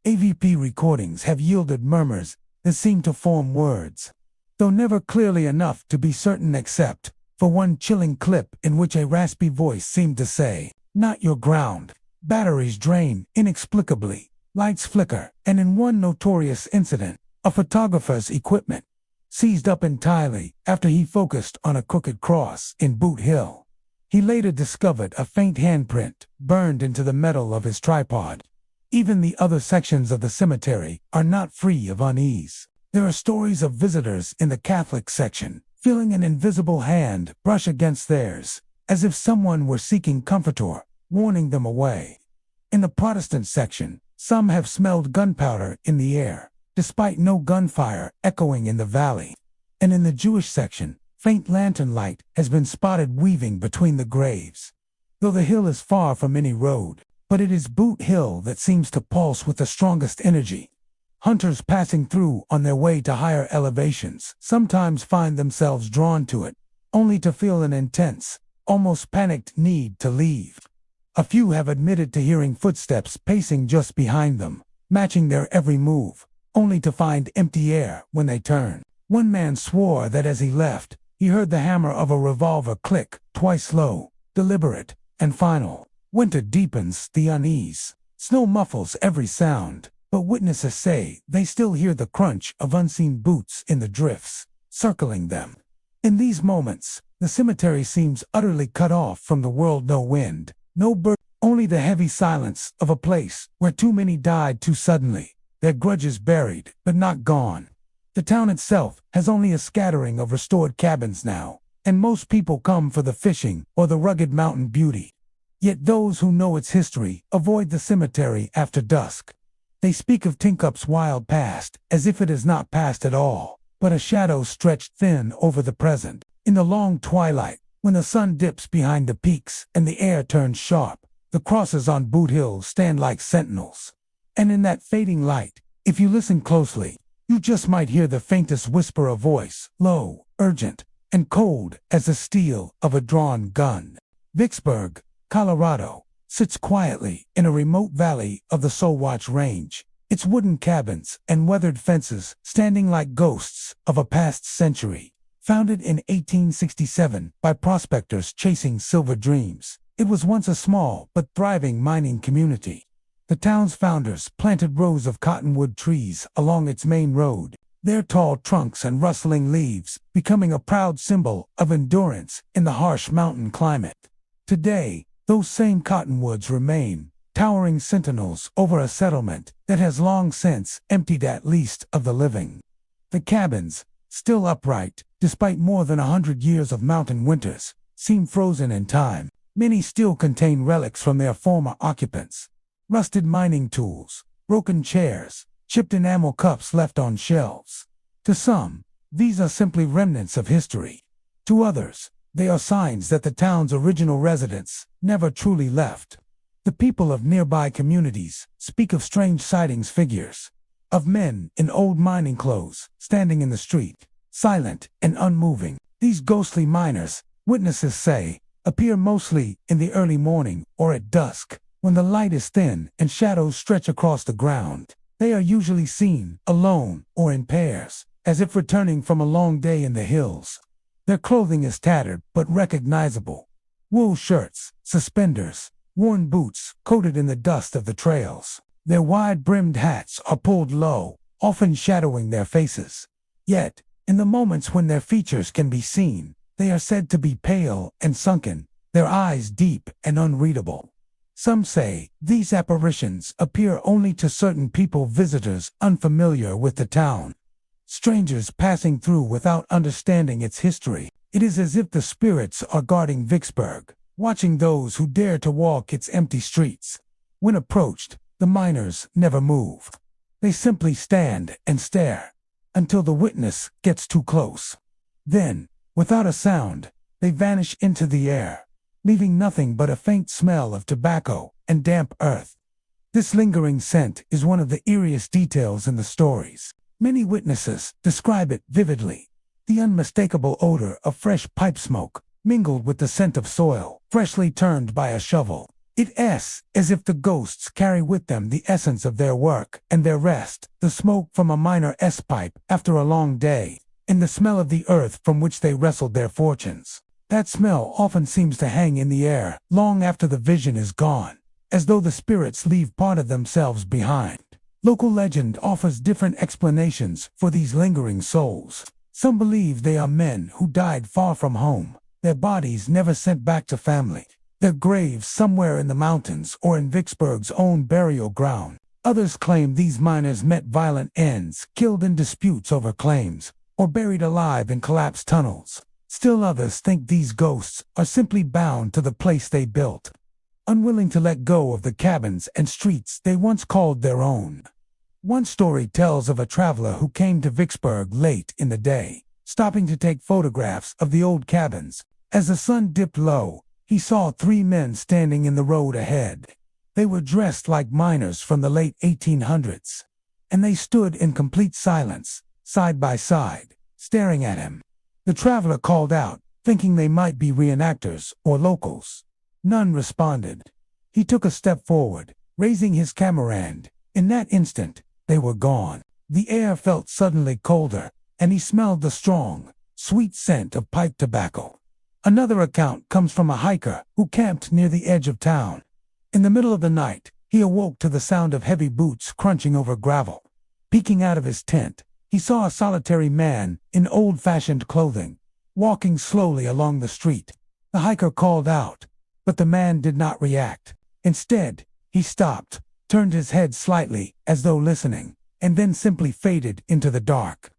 AVP recordings have yielded murmurs that seem to form words, though never clearly enough to be certain except for one chilling clip in which a raspy voice seemed to say, "Not your ground." Batteries drain inexplicably, lights flicker, and in one notorious incident, a photographer's equipment seized up entirely after he focused on a crooked cross in Boot Hill. He later discovered a faint handprint burned into the metal of his tripod. Even the other sections of the cemetery are not free of unease. There are stories of visitors in the Catholic section feeling an invisible hand brush against theirs, as if someone were seeking comforter, warning them away. In the Protestant section, some have smelled gunpowder in the air, despite no gunfire echoing in the valley. And in the Jewish section, faint lantern light has been spotted weaving between the graves. Though the hill is far from any road, but it is Boot Hill that seems to pulse with the strongest energy. Hunters passing through on their way to higher elevations sometimes find themselves drawn to it, only to feel an intense, almost panicked need to leave. A few have admitted to hearing footsteps pacing just behind them, matching their every move, only to find empty air when they turn. One man swore that as he left, he heard the hammer of a revolver click, twice slow, deliberate, and final. Winter deepens the unease. Snow muffles every sound, but witnesses say they still hear the crunch of unseen boots in the drifts, circling them. In these moments, the cemetery seems utterly cut off from the world. No wind, no bird, only the heavy silence of a place where too many died too suddenly, their grudges buried but not gone. The town itself has only a scattering of restored cabins now, and most people come for the fishing or the rugged mountain beauty. Yet those who know its history avoid the cemetery after dusk. They speak of Tincup's wild past as if it is not past at all, but a shadow stretched thin over the present. In the long twilight, when the sun dips behind the peaks and the air turns sharp, the crosses on Boot Hill stand like sentinels. And in that fading light, if you listen closely, you just might hear the faintest whisper of voice, low, urgent, and cold as the steel of a drawn gun. Vicksburg, Colorado, sits quietly in a remote valley of the Solwatch Range, its wooden cabins and weathered fences standing like ghosts of a past century. Founded in 1867 by prospectors chasing silver dreams, it was once a small but thriving mining community. The town's founders planted rows of cottonwood trees along its main road, their tall trunks and rustling leaves becoming a proud symbol of endurance in the harsh mountain climate. Today, those same cottonwoods remain, towering sentinels over a settlement that has long since emptied at least of the living. The cabins, still upright, despite more than 100 years of mountain winters, seem frozen in time. Many still contain relics from their former occupants. Rusted mining tools, broken chairs, chipped enamel cups left on shelves. To some, these are simply remnants of history. To others, they are signs that the town's original residents never truly left. The people of nearby communities speak of strange sightings, figures of men in old mining clothes standing in the street, silent and unmoving. These ghostly miners, witnesses say, appear mostly in the early morning or at dusk, when the light is thin and shadows stretch across the ground. They are usually seen alone or in pairs, as if returning from a long day in the hills. Their clothing is tattered but recognizable. Wool shirts, suspenders, worn boots coated in the dust of the trails. Their wide-brimmed hats are pulled low, often shadowing their faces. Yet, in the moments when their features can be seen, they are said to be pale and sunken, their eyes deep and unreadable. Some say these apparitions appear only to certain people, visitors unfamiliar with the town, strangers passing through without understanding its history. It is as if the spirits are guarding Vicksburg, watching those who dare to walk its empty streets. When approached, the miners never move. They simply stand and stare until the witness gets too close. Then, without a sound, they vanish into the air, leaving nothing but a faint smell of tobacco and damp earth. This lingering scent is one of the eeriest details in the stories. Many witnesses describe it vividly. The unmistakable odor of fresh pipe smoke, mingled with the scent of soil, freshly turned by a shovel. It's as if the ghosts carry with them the essence of their work and their rest, the smoke from a miner's pipe after a long day, and the smell of the earth from which they wrestled their fortunes. That smell often seems to hang in the air long after the vision is gone, as though the spirits leave part of themselves behind. Local legend offers different explanations for these lingering souls. Some believe they are men who died far from home, their bodies never sent back to family, their graves somewhere in the mountains or in Vicksburg's own burial ground. Others claim these miners met violent ends, killed in disputes over claims, or buried alive in collapsed tunnels. Still others think these ghosts are simply bound to the place they built, unwilling to let go of the cabins and streets they once called their own. One story tells of a traveler who came to Vicksburg late in the day, stopping to take photographs of the old cabins. As the sun dipped low, he saw 3 men standing in the road ahead. They were dressed like miners from the late 1800s, and they stood in complete silence, side by side, staring at him. The traveler called out, thinking they might be reenactors or locals. None responded. He took a step forward, raising his camera, and in that instant, they were gone. The air felt suddenly colder, and he smelled the strong, sweet scent of pipe tobacco. Another account comes from a hiker who camped near the edge of town. In the middle of the night, he awoke to the sound of heavy boots crunching over gravel. Peeking out of his tent, he saw a solitary man in old-fashioned clothing, walking slowly along the street. The hiker called out, but the man did not react. Instead, he stopped, turned his head slightly as though listening, and then simply faded into the dark.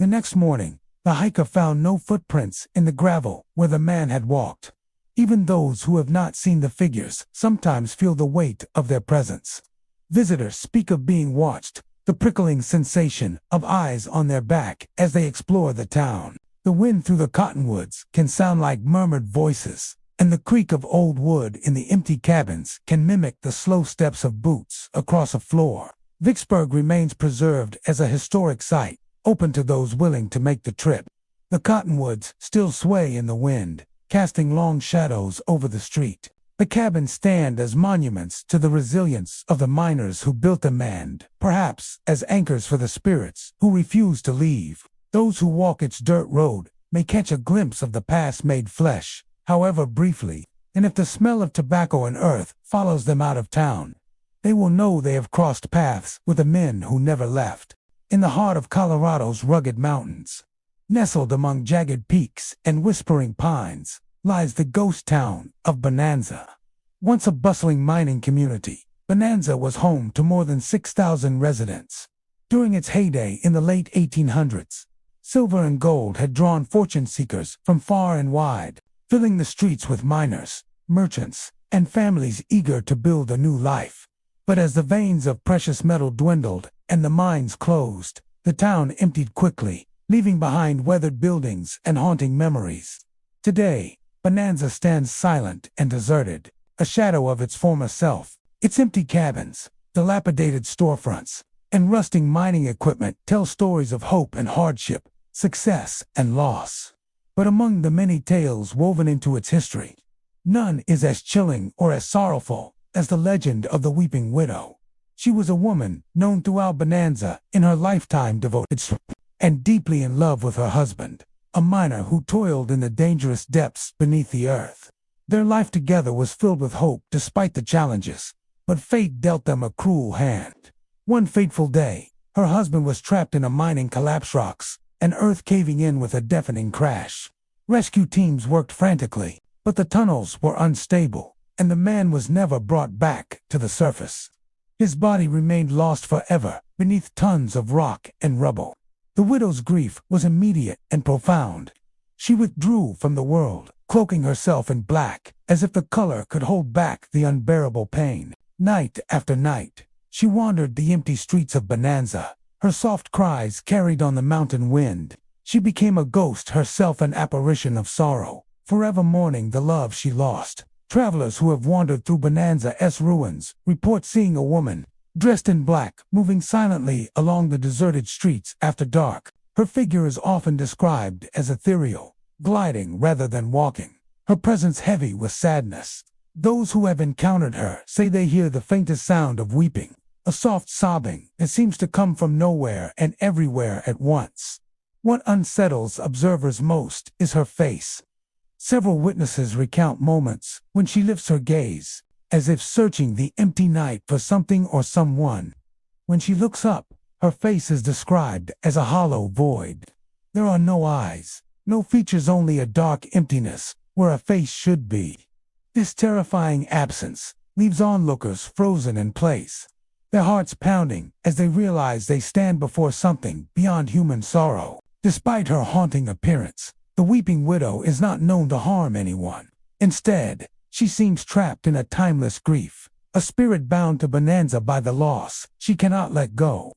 The next morning, the hiker found no footprints in the gravel where the man had walked. Even those who have not seen the figures sometimes feel the weight of their presence. Visitors speak of being watched, the prickling sensation of eyes on their back as they explore the town. The wind through the cottonwoods can sound like murmured voices, and the creak of old wood in the empty cabins can mimic the slow steps of boots across a floor. Vicksburg remains preserved as a historic site, open to those willing to make the trip. The cottonwoods still sway in the wind, casting long shadows over the street. The cabins stand as monuments to the resilience of the miners who built them, and, perhaps, as anchors for the spirits who refuse to leave. Those who walk its dirt road may catch a glimpse of the past made flesh, however briefly, and if the smell of tobacco and earth follows them out of town, they will know they have crossed paths with the men who never left. In the heart of Colorado's rugged mountains, nestled among jagged peaks and whispering pines, lies the ghost town of Bonanza. Once a bustling mining community, Bonanza was home to more than 6,000 residents. During its heyday in the late 1800s, silver and gold had drawn fortune seekers from far and wide, filling the streets with miners, merchants, and families eager to build a new life. But as the veins of precious metal dwindled and the mines closed, the town emptied quickly, leaving behind weathered buildings and haunting memories. Today, Bonanza stands silent and deserted, a shadow of its former self. Its empty cabins, dilapidated storefronts, and rusting mining equipment tell stories of hope and hardship, success and loss. But among the many tales woven into its history, none is as chilling or as sorrowful as the legend of the Weeping Widow. She was a woman known throughout Bonanza in her lifetime devoted and deeply in love with her husband, a miner who toiled in the dangerous depths beneath the earth. Their life together was filled with hope despite the challenges, but fate dealt them a cruel hand. One fateful day, her husband was trapped in a mining collapse rocks, and earth caving in with a deafening crash. Rescue teams worked frantically, but the tunnels were unstable, and the man was never brought back to the surface. His body remained lost forever beneath tons of rock and rubble. The widow's grief was immediate and profound. She withdrew from the world, cloaking herself in black, as if the color could hold back the unbearable pain. Night after night, she wandered the empty streets of Bonanza, her soft cries carried on the mountain wind. She became a ghost herself, an apparition of sorrow, forever mourning the love she lost. Travelers who have wandered through Bonanza's ruins report seeing a woman, dressed in black, moving silently along the deserted streets after dark. Her figure is often described as ethereal, gliding rather than walking, her presence heavy with sadness. Those who have encountered her say they hear the faintest sound of weeping, a soft sobbing that seems to come from nowhere and everywhere at once. What unsettles observers most is her face. Several witnesses recount moments when she lifts her gaze, as if searching the empty night for something or someone. When she looks up, her face is described as a hollow void. There are no eyes, no features, only a dark emptiness where a face should be. This terrifying absence leaves onlookers frozen in place, their hearts pounding as they realize they stand before something beyond human sorrow. Despite her haunting appearance, the Weeping Widow is not known to harm anyone. Instead, she seems trapped in a timeless grief, a spirit bound to Bonanza by the loss she cannot let go.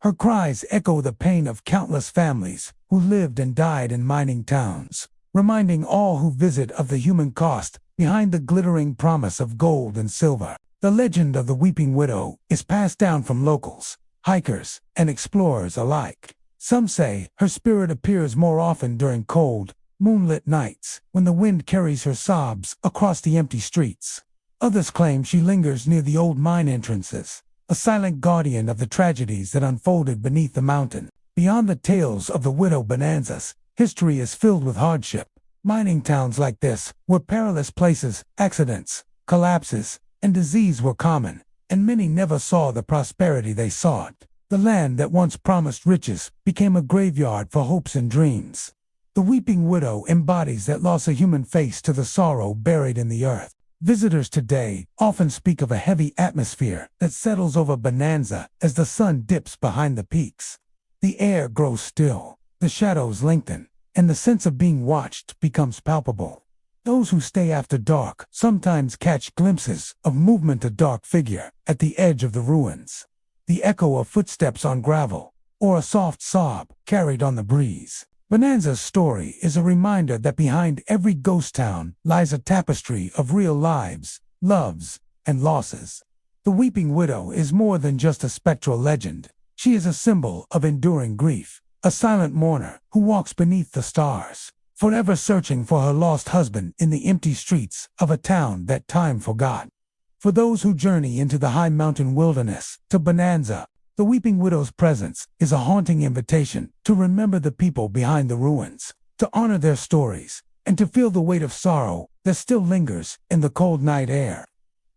Her cries echo the pain of countless families who lived and died in mining towns, reminding all who visit of the human cost behind the glittering promise of gold and silver. The legend of the Weeping Widow is passed down from locals, hikers, and explorers alike. Some say her spirit appears more often during cold, moonlit nights when the wind carries her sobs across the empty streets. Others claim she lingers near the old mine entrances, a silent guardian of the tragedies that unfolded beneath the mountain. Beyond the tales of the widow Bonanzas, history is filled with hardship. Mining towns like this were perilous places. Accidents, collapses, and disease were common, and many never saw the prosperity they sought. The land that once promised riches became a graveyard for hopes and dreams. The Weeping Widow embodies that loss, a human face to the sorrow buried in the earth. Visitors today often speak of a heavy atmosphere that settles over Bonanza as the sun dips behind the peaks. The air grows still, the shadows lengthen, and the sense of being watched becomes palpable. Those who stay after dark sometimes catch glimpses of movement, a dark figure at the edge of the ruins, the echo of footsteps on gravel, or a soft sob carried on the breeze. Bonanza's story is a reminder that behind every ghost town lies a tapestry of real lives, loves, and losses. The Weeping Widow is more than just a spectral legend. She is a symbol of enduring grief, a silent mourner who walks beneath the stars, forever searching for her lost husband in the empty streets of a town that time forgot. For those who journey into the high mountain wilderness to Bonanza, the Weeping Widow's presence is a haunting invitation to remember the people behind the ruins, to honor their stories, and to feel the weight of sorrow that still lingers in the cold night air.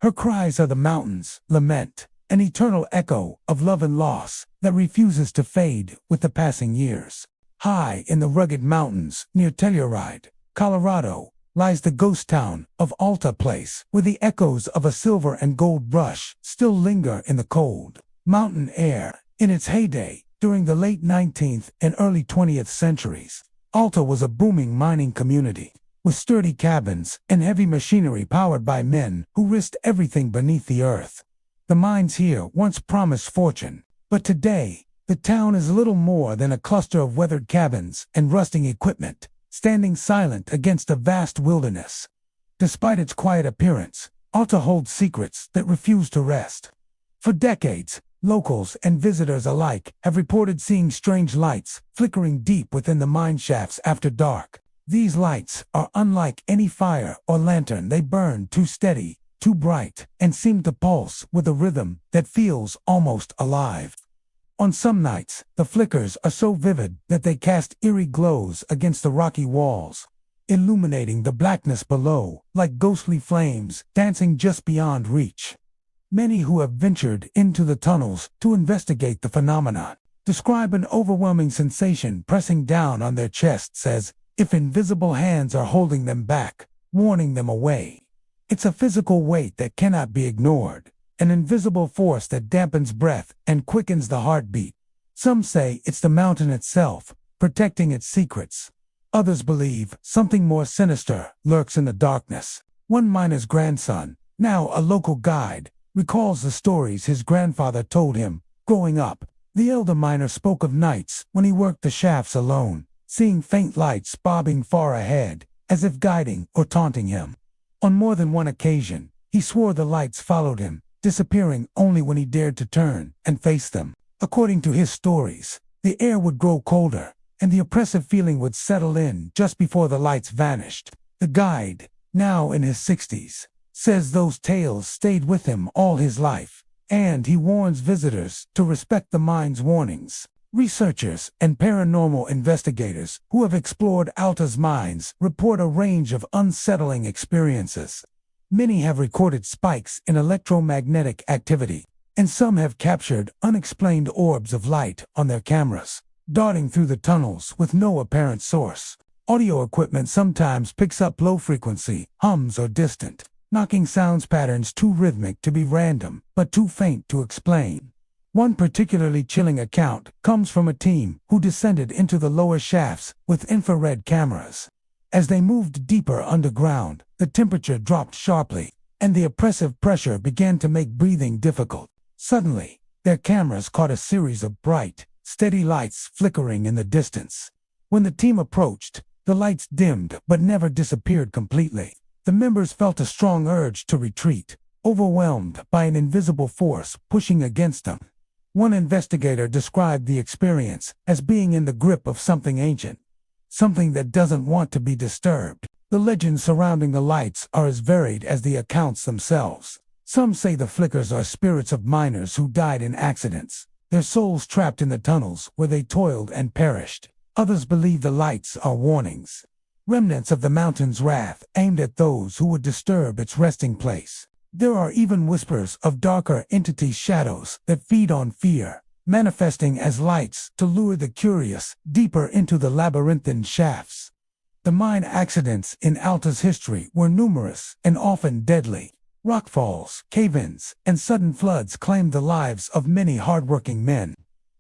Her cries are the mountain's lament, an eternal echo of love and loss that refuses to fade with the passing years. High in the rugged mountains near Telluride, Colorado, lies the ghost town of Alta Place, where the echoes of a silver and gold rush still linger in the cold mountain air. In its heyday, during the late 19th and early 20th centuries, Alta was a booming mining community, with sturdy cabins and heavy machinery powered by men who risked everything beneath the earth. The mines here once promised fortune, but today, the town is little more than a cluster of weathered cabins and rusting equipment, standing silent against a vast wilderness. Despite its quiet appearance, Alta holds secrets that refuse to rest. For decades, locals and visitors alike have reported seeing strange lights flickering deep within the mine shafts after dark. These lights are unlike any fire or lantern. They burn too steady, too bright, and seem to pulse with a rhythm that feels almost alive. On some nights, the flickers are so vivid that they cast eerie glows against the rocky walls, illuminating the blackness below like ghostly flames dancing just beyond reach. Many who have ventured into the tunnels to investigate the phenomenon describe an overwhelming sensation pressing down on their chests as if invisible hands are holding them back, warning them away. It's a physical weight that cannot be ignored, an invisible force that dampens breath and quickens the heartbeat. Some say it's the mountain itself, protecting its secrets. Others believe something more sinister lurks in the darkness. One miner's grandson, now a local guide, recalls the stories his grandfather told him. Growing up, the elder miner spoke of nights when he worked the shafts alone, seeing faint lights bobbing far ahead, as if guiding or taunting him. On more than one occasion, he swore the lights followed him, disappearing only when he dared to turn and face them. According to his stories, the air would grow colder, and the oppressive feeling would settle in just before the lights vanished. The guide, now in his 60s, says those tales stayed with him all his life, and he warns visitors to respect the mine's warnings. Researchers and paranormal investigators who have explored Alta's mines report a range of unsettling experiences. Many have recorded spikes in electromagnetic activity, and some have captured unexplained orbs of light on their cameras, darting through the tunnels with no apparent source. Audio equipment sometimes picks up low-frequency hums or distant, knocking sounds patterns too rhythmic to be random, but too faint to explain. One particularly chilling account comes from a team who descended into the lower shafts with infrared cameras. As they moved deeper underground, the temperature dropped sharply, and the oppressive pressure began to make breathing difficult. Suddenly, their cameras caught a series of bright, steady lights flickering in the distance. When the team approached, the lights dimmed but never disappeared completely. The members felt a strong urge to retreat, overwhelmed by an invisible force pushing against them. One investigator described the experience as being in the grip of something ancient, something that doesn't want to be disturbed. The legends surrounding the lights are as varied as the accounts themselves. Some say the flickers are spirits of miners who died in accidents, their souls trapped in the tunnels where they toiled and perished. Others believe the lights are warnings, remnants of the mountain's wrath aimed at those who would disturb its resting place. There are even whispers of darker entity shadows that feed on fear, manifesting as lights to lure the curious deeper into the labyrinthine shafts. The mine accidents in Alta's history were numerous and often deadly. Rockfalls, cave-ins, and sudden floods claimed the lives of many hardworking men.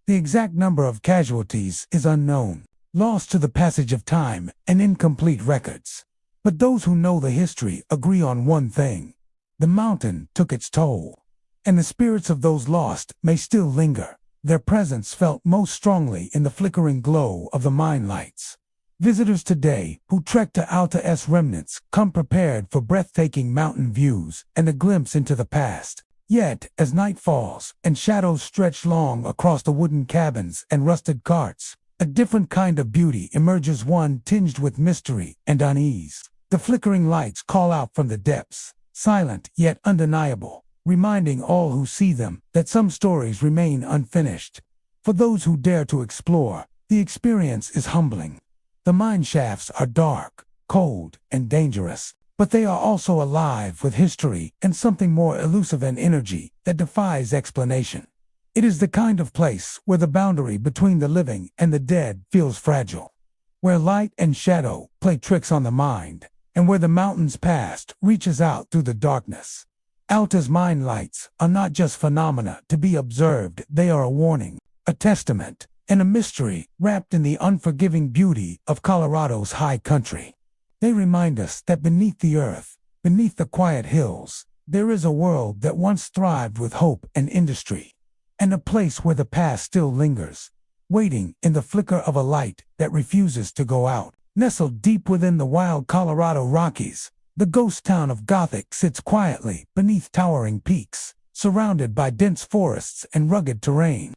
The exact number of casualties is unknown, lost to the passage of time and incomplete records. But those who know the history agree on one thing: the mountain took its toll, and the spirits of those lost may still linger, their presence felt most strongly in the flickering glow of the mine lights. Visitors today who trek to Alta's remnants come prepared for breathtaking mountain views and a glimpse into the past. Yet, as night falls and shadows stretch long across the wooden cabins and rusted carts, a different kind of beauty emerges, one tinged with mystery and unease. The flickering lights call out from the depths, silent yet undeniable, reminding all who see them that some stories remain unfinished. For those who dare to explore, the experience is humbling. The mine shafts are dark, cold, and dangerous, but they are also alive with history and something more elusive, an energy that defies explanation. It is the kind of place where the boundary between the living and the dead feels fragile, where light and shadow play tricks on the mind, and where the mountain's past reaches out through the darkness. Alta's mine lights are not just phenomena to be observed, they are a warning, a testament, and a mystery wrapped in the unforgiving beauty of Colorado's high country. They remind us that beneath the earth, beneath the quiet hills, there is a world that once thrived with hope and industry, and a place where the past still lingers, waiting in the flicker of a light that refuses to go out. Nestled deep within the wild Colorado Rockies, the ghost town of Gothic sits quietly beneath towering peaks, surrounded by dense forests and rugged terrain.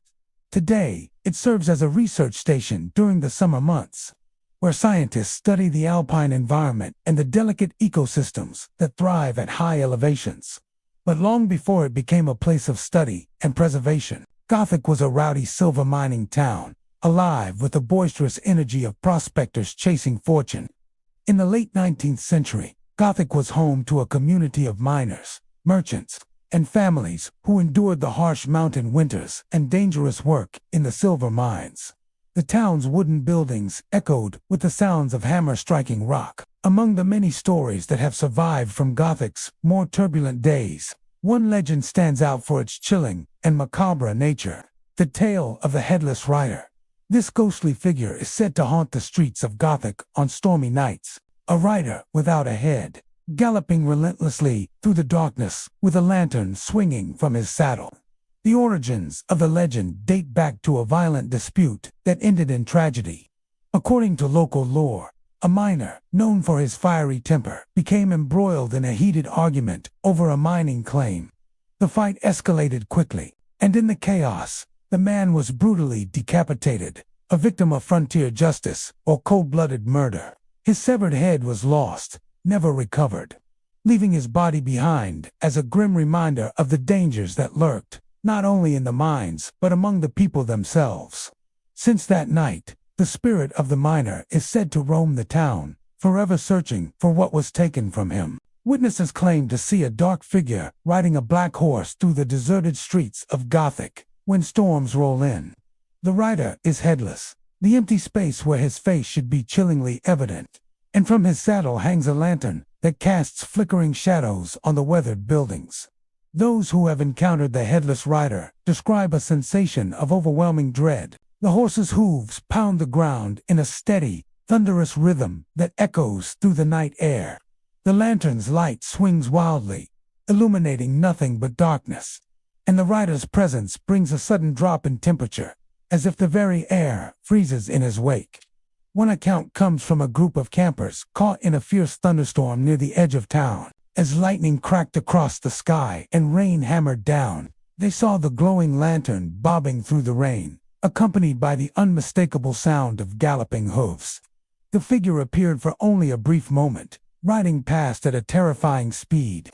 Today, it serves as a research station during the summer months, where scientists study the alpine environment and the delicate ecosystems that thrive at high elevations. But long before it became a place of study and preservation, Gothic was a rowdy silver mining town, alive with the boisterous energy of prospectors chasing fortune. In the late 19th century, Gothic was home to a community of miners, merchants, and families who endured the harsh mountain winters and dangerous work in the silver mines. The town's wooden buildings echoed with the sounds of hammer striking rock. Among the many stories that have survived from Gothic's more turbulent days, one legend stands out for its chilling and macabre nature: the tale of the Headless Rider. This ghostly figure is said to haunt the streets of Gothic on stormy nights, a rider without a head, galloping relentlessly through the darkness with a lantern swinging from his saddle. The origins of the legend date back to a violent dispute that ended in tragedy. According to local lore, a miner, known for his fiery temper, became embroiled in a heated argument over a mining claim. The fight escalated quickly, and in the chaos, the man was brutally decapitated, a victim of frontier justice or cold-blooded murder. His severed head was lost, never recovered, leaving his body behind as a grim reminder of the dangers that lurked, not only in the mines but among the people themselves. Since that night, the spirit of the miner is said to roam the town, forever searching for what was taken from him. Witnesses claim to see a dark figure riding a black horse through the deserted streets of Gothic when storms roll in. The rider is headless, the empty space where his face should be chillingly evident, and from his saddle hangs a lantern that casts flickering shadows on the weathered buildings. Those who have encountered the Headless Rider describe a sensation of overwhelming dread. The horse's hooves pound the ground in a steady, thunderous rhythm that echoes through the night air. The lantern's light swings wildly, illuminating nothing but darkness, and the rider's presence brings a sudden drop in temperature, as if the very air freezes in his wake. One account comes from a group of campers caught in a fierce thunderstorm near the edge of town. As lightning cracked across the sky and rain hammered down, they saw the glowing lantern bobbing through the rain, accompanied by the unmistakable sound of galloping hooves. The figure appeared for only a brief moment, riding past at a terrifying speed.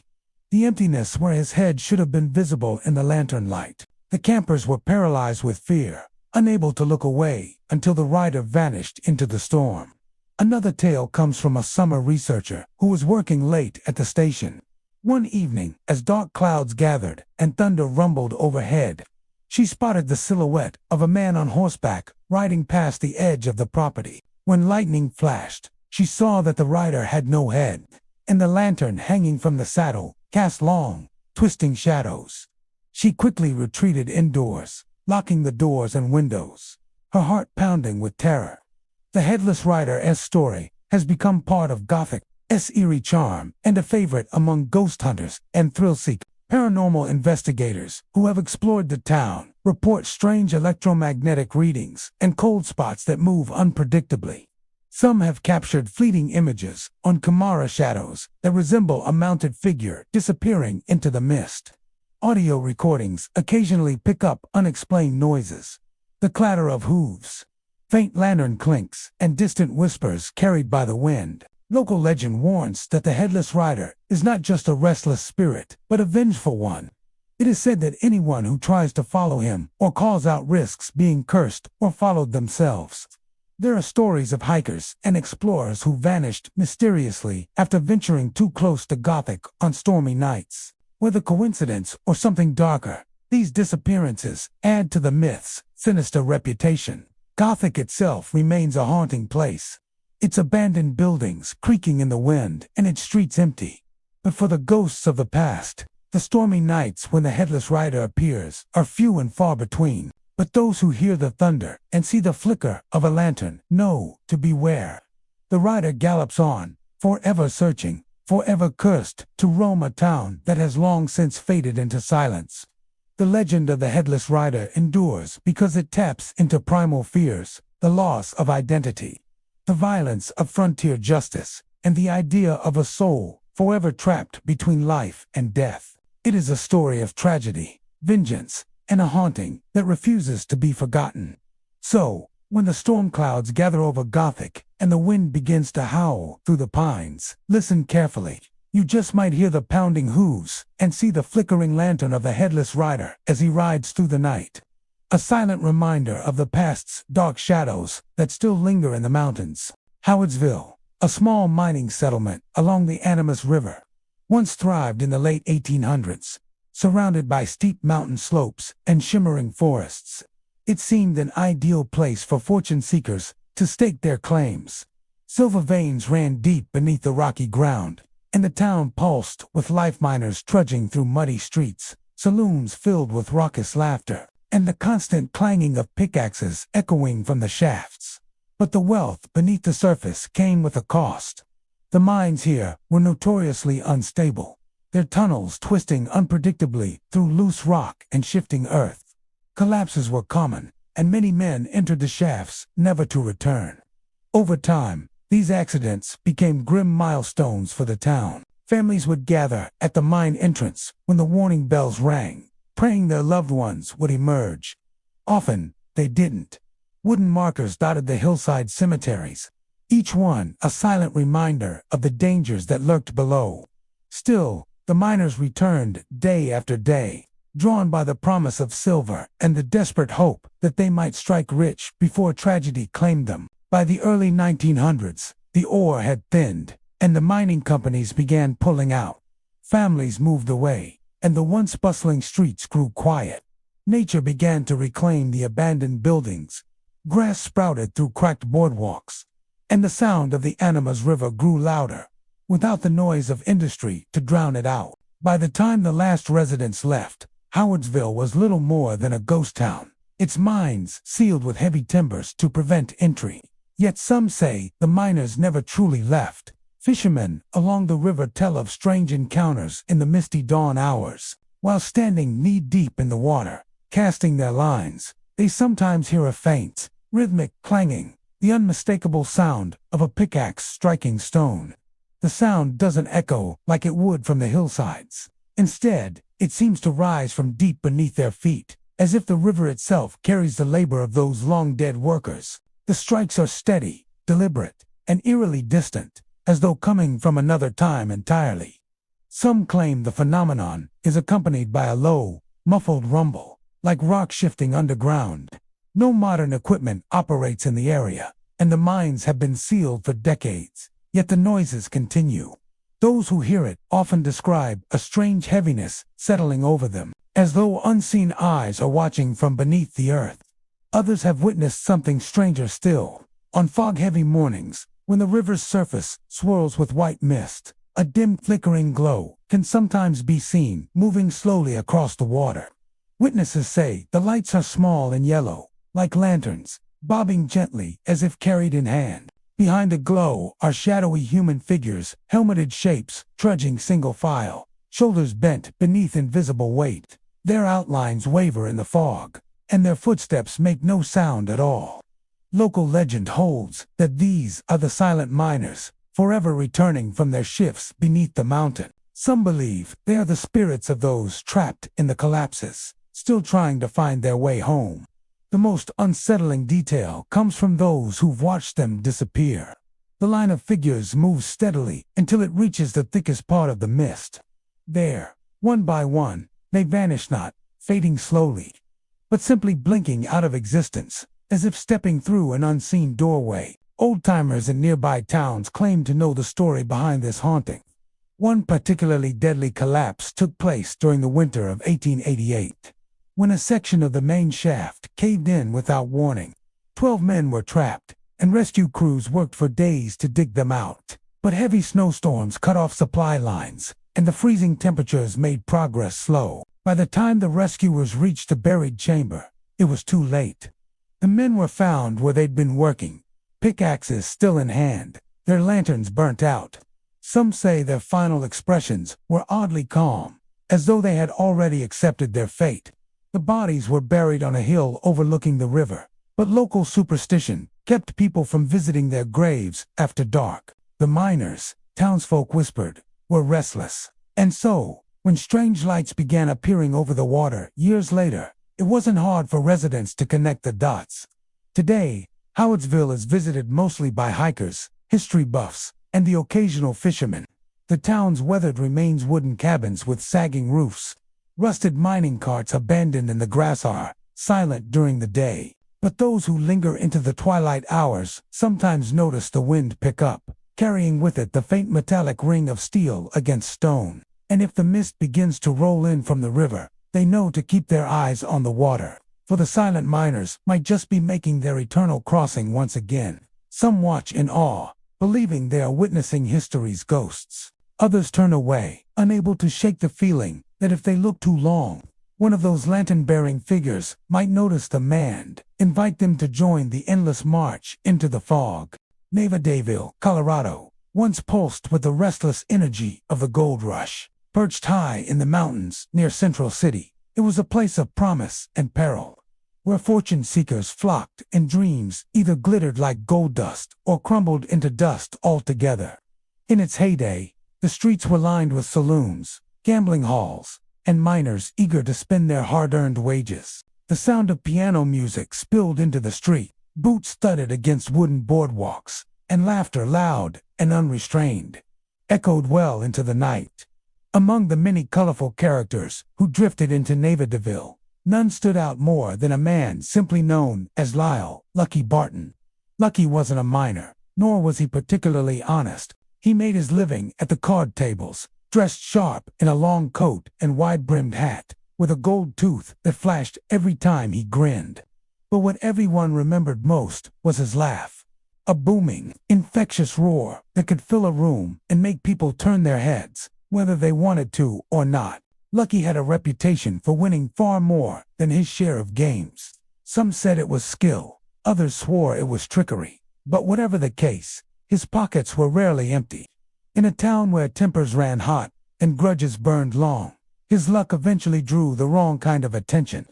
The emptiness where his head should have been visible in the lantern light. The campers were paralyzed with fear, unable to look away until the rider vanished into the storm. Another tale comes from a summer researcher who was working late at the station. One evening, as dark clouds gathered and thunder rumbled overhead, she spotted the silhouette of a man on horseback riding past the edge of the property. When lightning flashed, she saw that the rider had no head, and the lantern hanging from the saddle cast long, twisting shadows. She quickly retreated indoors, locking the doors and windows, her heart pounding with terror. The Headless Rider's story has become part of Gothic's eerie charm and a favorite among ghost hunters and thrill-seekers. Paranormal investigators who have explored the town report strange electromagnetic readings and cold spots that move unpredictably. Some have captured fleeting images on camera shadows that resemble a mounted figure disappearing into the mist. Audio recordings occasionally pick up unexplained noises, the clatter of hooves, faint lantern clinks, and distant whispers carried by the wind. Local legend warns that the Headless Rider is not just a restless spirit, but a vengeful one. It is said that anyone who tries to follow him or calls out risks being cursed or followed themselves. There are stories of hikers and explorers who vanished mysteriously after venturing too close to Gothic on stormy nights. Whether coincidence or something darker, these disappearances add to the myth's sinister reputation. Gothic itself remains a haunting place, its abandoned buildings creaking in the wind and its streets empty. But for the ghosts of the past, the stormy nights when the Headless Rider appears are few and far between. But those who hear the thunder and see the flicker of a lantern know to beware. The rider gallops on, forever searching, forever cursed, to roam a town that has long since faded into silence. The legend of the Headless Rider endures because it taps into primal fears, the loss of identity, the violence of frontier justice, and the idea of a soul forever trapped between life and death. It is a story of tragedy, vengeance, and a haunting that refuses to be forgotten. So, when the storm clouds gather over Gothic and the wind begins to howl through the pines, listen carefully. You just might hear the pounding hooves and see the flickering lantern of the headless rider as he rides through the night. A silent reminder of the past's dark shadows that still linger in the mountains. Howardsville, a small mining settlement along the Animas River, once thrived in the late 1800s, surrounded by steep mountain slopes and shimmering forests. It seemed an ideal place for fortune seekers to stake their claims. Silver veins ran deep beneath the rocky ground, and the town pulsed with life miners trudging through muddy streets, saloons filled with raucous laughter, and the constant clanging of pickaxes echoing from the shafts. But the wealth beneath the surface came with a cost. The mines here were notoriously unstable, their tunnels twisting unpredictably through loose rock and shifting earth. Collapses were common, and many men entered the shafts never to return. Over time, these accidents became grim milestones for the town. Families would gather at the mine entrance when the warning bells rang, praying their loved ones would emerge. Often, they didn't. Wooden markers dotted the hillside cemeteries, each one a silent reminder of the dangers that lurked below. Still, the miners returned day after day, drawn by the promise of silver and the desperate hope that they might strike rich before tragedy claimed them. By the early 1900s, the ore had thinned, and the mining companies began pulling out. Families moved away, and the once bustling streets grew quiet. Nature began to reclaim the abandoned buildings. Grass sprouted through cracked boardwalks, and the sound of the Animas River grew louder, without the noise of industry to drown it out. By the time the last residents left, Howardsville was little more than a ghost town, its mines sealed with heavy timbers to prevent entry. Yet some say the miners never truly left. Fishermen along the river tell of strange encounters in the misty dawn hours. While standing knee-deep in the water, casting their lines, they sometimes hear a faint, rhythmic clanging, the unmistakable sound of a pickaxe striking stone. The sound doesn't echo like it would from the hillsides. Instead, it seems to rise from deep beneath their feet, as if the river itself carries the labor of those long-dead workers. The strikes are steady, deliberate, and eerily distant, as though coming from another time entirely. Some claim the phenomenon is accompanied by a low, muffled rumble, like rock shifting underground. No modern equipment operates in the area, and the mines have been sealed for decades, yet the noises continue. Those who hear it often describe a strange heaviness settling over them, as though unseen eyes are watching from beneath the earth. Others have witnessed something stranger still. On fog-heavy mornings, when the river's surface swirls with white mist, a dim flickering glow can sometimes be seen moving slowly across the water. Witnesses say the lights are small and yellow, like lanterns, bobbing gently as if carried in hand. Behind the glow are shadowy human figures, helmeted shapes, trudging single file, shoulders bent beneath invisible weight. Their outlines waver in the fog, and their footsteps make no sound at all. Local legend holds that these are the silent miners, forever returning from their shifts beneath the mountain. Some believe they are the spirits of those trapped in the collapses, still trying to find their way home. The most unsettling detail comes from those who've watched them disappear. The line of figures moves steadily until it reaches the thickest part of the mist. There, one by one, they vanish, not fading slowly, but simply blinking out of existence, as if stepping through an unseen doorway. Old-timers in nearby towns claim to know the story behind this haunting. One particularly deadly collapse took place during the winter of 1888, when a section of the main shaft caved in without warning. 12 men were trapped, and rescue crews worked for days to dig them out. But heavy snowstorms cut off supply lines, and the freezing temperatures made progress slow. By the time the rescuers reached the buried chamber, it was too late. The men were found where they'd been working, pickaxes still in hand, their lanterns burnt out. Some say their final expressions were oddly calm, as though they had already accepted their fate. The bodies were buried on a hill overlooking the river, but local superstition kept people from visiting their graves after dark. The miners, townsfolk whispered, were restless. And so, when strange lights began appearing over the water years later, it wasn't hard for residents to connect the dots. Today, Howardsville is visited mostly by hikers, history buffs, and the occasional fisherman. The town's weathered remains wooden cabins with sagging roofs. Rusted mining carts abandoned in the grass are silent during the day. But those who linger into the twilight hours sometimes notice the wind pick up, carrying with it the faint metallic ring of steel against stone. And if the mist begins to roll in from the river, they know to keep their eyes on the water, for the silent miners might just be making their eternal crossing once again. Some watch in awe, believing they are witnessing history's ghosts. Others turn away, unable to shake the feeling that if they look too long, one of those lantern-bearing figures might notice them and invite them to join the endless march into the fog. Nevadaville, Colorado, once pulsed with the restless energy of the gold rush. Perched high in the mountains near Central City, it was a place of promise and peril, where fortune seekers flocked and dreams either glittered like gold dust or crumbled into dust altogether. In its heyday, the streets were lined with saloons, gambling halls, and miners eager to spend their hard-earned wages. The sound of piano music spilled into the street, boots thudded against wooden boardwalks, and laughter loud and unrestrained echoed well into the night. Among the many colorful characters who drifted into Nevadaville, none stood out more than a man simply known as Lyle Lucky Barton. Lucky wasn't a miner, nor was he particularly honest. He made his living at the card tables, dressed sharp in a long coat and wide-brimmed hat, with a gold tooth that flashed every time he grinned. But what everyone remembered most was his laugh. A booming, infectious roar that could fill a room and make people turn their heads, whether they wanted to or not. Lucky had a reputation for winning far more than his share of games. Some said it was skill, others swore it was trickery. But whatever the case, his pockets were rarely empty. In a town where tempers ran hot and grudges burned long, his luck eventually drew the wrong kind of attention.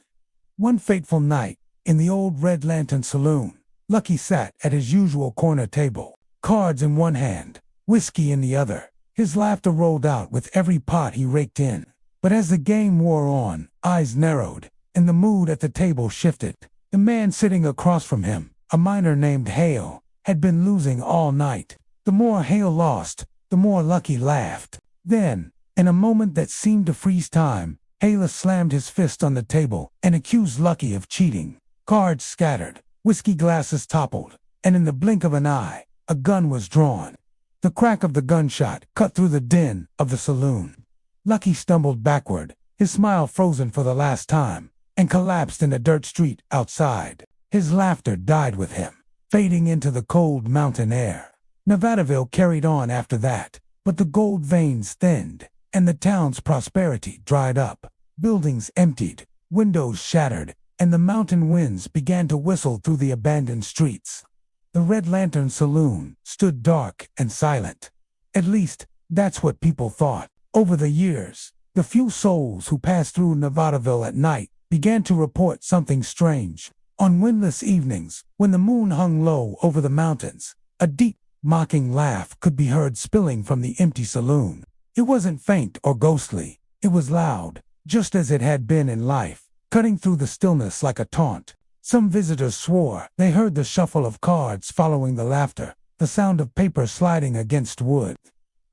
One fateful night, in the old Red Lantern Saloon, Lucky sat at his usual corner table, cards in one hand, whiskey in the other. His laughter rolled out with every pot he raked in. But as the game wore on, eyes narrowed, and the mood at the table shifted. The man sitting across from him, a miner named Hale, had been losing all night. The more Hale lost, the more Lucky laughed. Then, in a moment that seemed to freeze time, Hale slammed his fist on the table and accused Lucky of cheating. Cards scattered, whiskey glasses toppled, and in the blink of an eye, a gun was drawn. The crack of the gunshot cut through the din of the saloon. Lucky stumbled backward, his smile frozen for the last time, and collapsed in the dirt street outside. His laughter died with him, fading into the cold mountain air. Nevadaville carried on after that, but the gold veins thinned, and the town's prosperity dried up. Buildings emptied, windows shattered, and the mountain winds began to whistle through the abandoned streets. The Red Lantern Saloon stood dark and silent. At least, that's what people thought. Over the years, the few souls who passed through Nevadaville at night began to report something strange. On windless evenings, when the moon hung low over the mountains, a deep, mocking laugh could be heard spilling from the empty saloon. It wasn't faint or ghostly. It was loud, just as it had been in life, cutting through the stillness like a taunt. Some visitors swore they heard the shuffle of cards following the laughter, the sound of paper sliding against wood.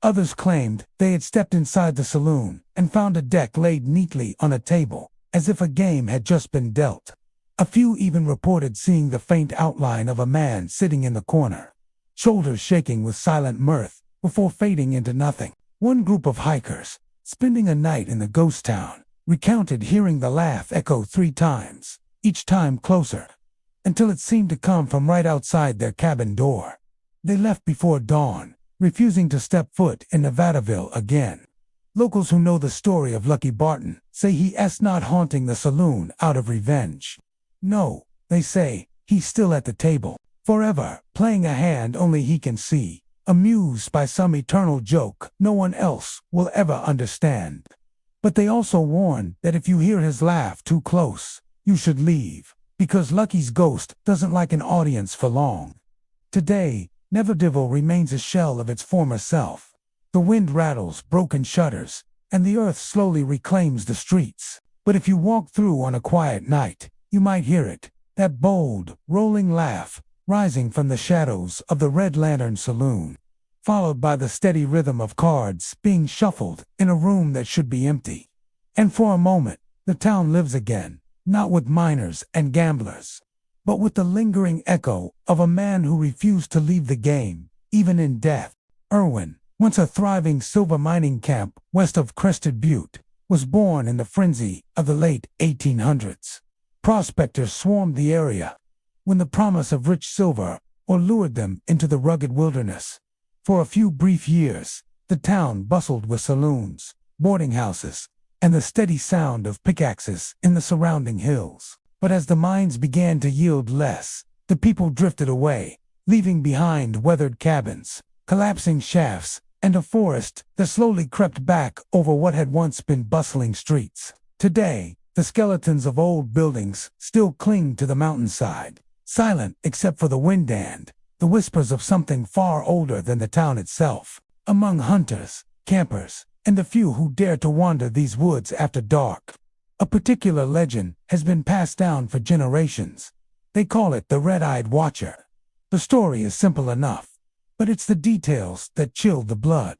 Others claimed they had stepped inside the saloon and found a deck laid neatly on a table, as if a game had just been dealt. A few even reported seeing the faint outline of a man sitting in the corner, shoulders shaking with silent mirth, before fading into nothing. One group of hikers, spending a night in the ghost town, recounted hearing the laugh echo 3 times, each time closer, until it seemed to come from right outside their cabin door. They left before dawn, refusing to step foot in Nevadaville again. Locals who know the story of Lucky Barton say he is not haunting the saloon out of revenge. No, they say, he's still at the table, forever, playing a hand only he can see, amused by some eternal joke no one else will ever understand. But they also warn that if you hear his laugh too close, you should leave. because Lucky's ghost doesn't like an audience for long. Today, Neverdivil remains a shell of its former self. The wind rattles broken shutters, and the earth slowly reclaims the streets. But if you walk through on a quiet night, you might hear it, that bold, rolling laugh, rising from the shadows of the Red Lantern Saloon, followed by the steady rhythm of cards being shuffled in a room that should be empty. And for a moment, the town lives again, not with miners and gamblers, but with the lingering echo of a man who refused to leave the game, even in death. Irwin, once a thriving silver mining camp west of Crested Butte, was born in the frenzy of the late 1800s. Prospectors swarmed the area when the promise of rich silver lured them into the rugged wilderness. For a few brief years, the town bustled with saloons, boarding houses, and the steady sound of pickaxes in the surrounding hills. But as the mines began to yield less, the people drifted away, leaving behind weathered cabins, collapsing shafts, and a forest that slowly crept back over what had once been bustling streets. Today, the skeletons of old buildings still cling to the mountainside, silent except for the wind and the whispers of something far older than the town itself. Among hunters, campers, and the few who dare to wander these woods after dark, a particular legend has been passed down for generations. They call it the Red-Eyed Watcher. The story is simple enough, but it's the details that chill the blood.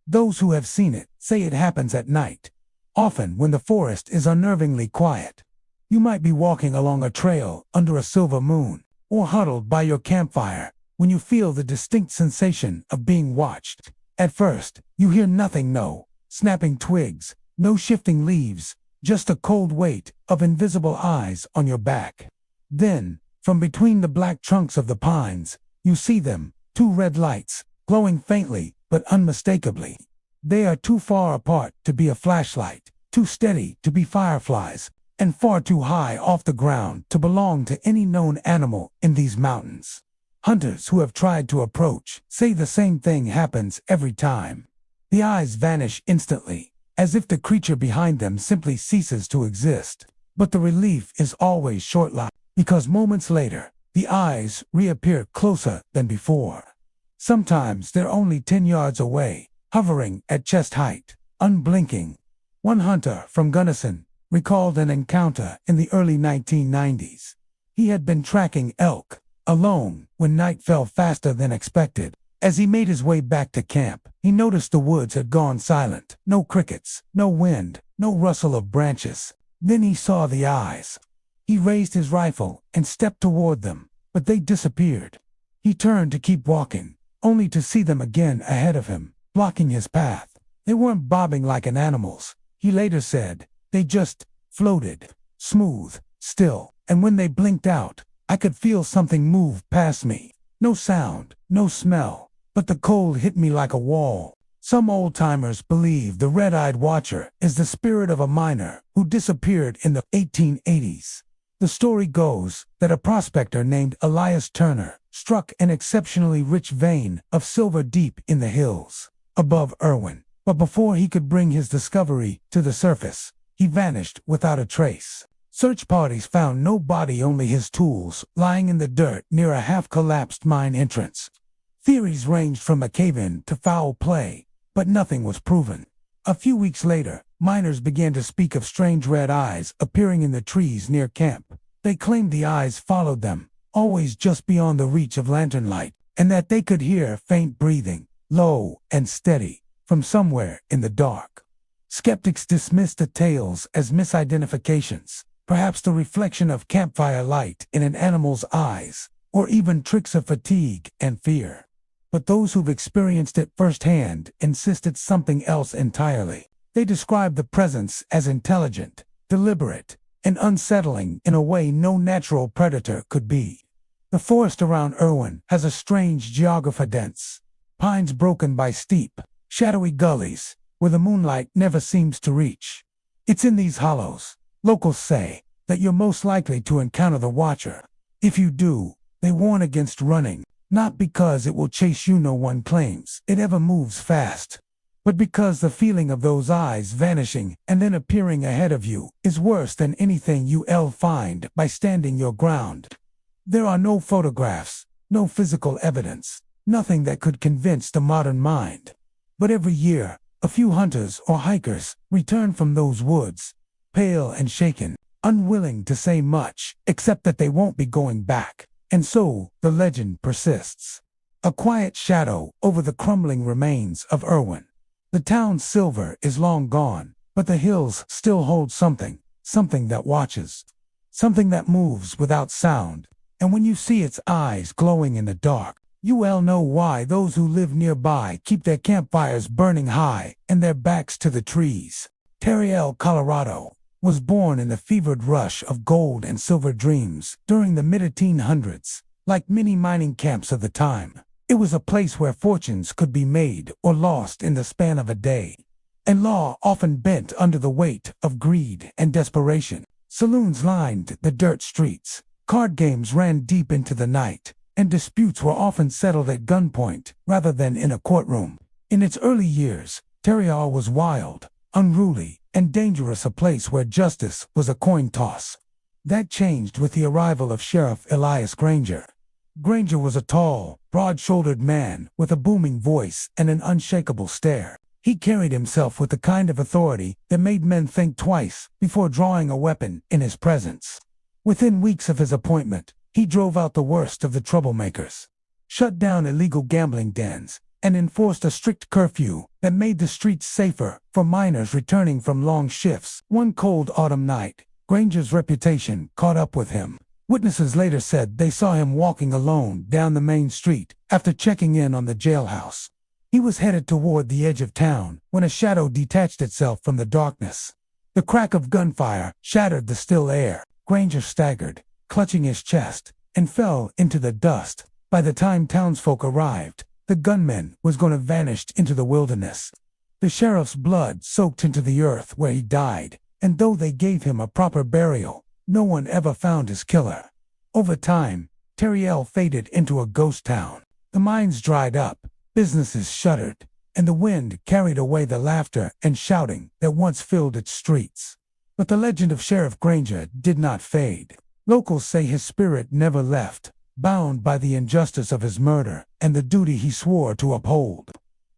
Those who have seen it say it happens at night, often when the forest is unnervingly quiet. You might be walking along a trail under a silver moon, or huddled by your campfire when you feel the distinct sensation of being watched. At first, you hear nothing, no snapping twigs, no shifting leaves, just a cold weight of invisible eyes on your back. Then, from between the black trunks of the pines, you see them, two red lights, glowing faintly but unmistakably. They are too far apart to be a flashlight, too steady to be fireflies, and far too high off the ground to belong to any known animal in these mountains. Hunters who have tried to approach say the same thing happens every time. The eyes vanish instantly, as if the creature behind them simply ceases to exist. But the relief is always short-lived, because moments later, the eyes reappear closer than before. Sometimes they're only 10 yards away, hovering at chest height, unblinking. One hunter from Gunnison recalled an encounter in the early 1990s. He had been tracking elk alone when night fell faster than expected. As he made his way back to camp, he noticed the woods had gone silent. No crickets, no wind, no rustle of branches. Then he saw the eyes. He raised his rifle and stepped toward them, but they disappeared. He turned to keep walking, only to see them again ahead of him, blocking his path. They weren't bobbing like an animal's, he later said. They just floated, smooth, still, and when they blinked out, I could feel something move past me. No sound, no smell, but the cold hit me like a wall. Some old-timers believe the Red-Eyed Watcher is the spirit of a miner who disappeared in the 1880s. The story goes that a prospector named Elias Turner struck an exceptionally rich vein of silver deep in the hills above Irwin, but before he could bring his discovery to the surface, he vanished without a trace. Search parties found no body, only his tools, lying in the dirt near a half-collapsed mine entrance. Theories ranged from a cave-in to foul play, but nothing was proven. A few weeks later, miners began to speak of strange red eyes appearing in the trees near camp. They claimed the eyes followed them, always just beyond the reach of lantern light, and that they could hear faint breathing, low and steady, from somewhere in the dark. Skeptics dismissed the tales as misidentifications, perhaps the reflection of campfire light in an animal's eyes, or even tricks of fatigue and fear. But those who've experienced it firsthand insist it's something else entirely. They describe the presence as intelligent, deliberate, and unsettling in a way no natural predator could be. The forest around Irwin has a strange geography, dense pines broken by steep, shadowy gullies where the moonlight never seems to reach. It's in these hollows, locals say, that you're most likely to encounter the Watcher. If you do, they warn against running, not because it will chase you. No one claims it ever moves fast, but because the feeling of those eyes vanishing and then appearing ahead of you is worse than anything you'll find by standing your ground. There are no photographs, no physical evidence, nothing that could convince the modern mind. But every year, a few hunters or hikers return from those woods, pale and shaken, unwilling to say much, except that they won't be going back. And so, the legend persists. A quiet shadow over the crumbling remains of Irwin. The town's silver is long gone, but the hills still hold something that watches, something that moves without sound. And when you see its eyes glowing in the dark, you will know why those who live nearby keep their campfires burning high and their backs to the trees. Terriel, Colorado, was born in the fevered rush of gold and silver dreams during the mid-1800s. Like many mining camps of the time, it was a place where fortunes could be made or lost in the span of a day, and law often bent under the weight of greed and desperation. Saloons lined the dirt streets, card games ran deep into the night, and disputes were often settled at gunpoint rather than in a courtroom. In its early years, Terriel was wild, unruly, and dangerous, a place where justice was a coin toss. That changed with the arrival of Sheriff Elias Granger. Granger was a tall, broad-shouldered man with a booming voice and an unshakable stare. He carried himself with the kind of authority that made men think twice before drawing a weapon in his presence. Within weeks of his appointment, he drove out the worst of the troublemakers, shut down illegal gambling dens, and enforced a strict curfew that made the streets safer for miners returning from long shifts. One cold autumn night, Granger's reputation caught up with him. Witnesses later said they saw him walking alone down the main street after checking in on the jailhouse. He was headed toward the edge of town when a shadow detached itself from the darkness. The crack of gunfire shattered the still air. Granger staggered, clutching his chest, and fell into the dust. By the time townsfolk arrived, the gunman was going to vanish into the wilderness. The sheriff's blood soaked into the earth where he died, and though they gave him a proper burial, no one ever found his killer. Over time, Terriel faded into a ghost town. The mines dried up, businesses shuttered, and the wind carried away the laughter and shouting that once filled its streets. But the legend of Sheriff Granger did not fade. Locals say his spirit never left, bound by the injustice of his murder and the duty he swore to uphold.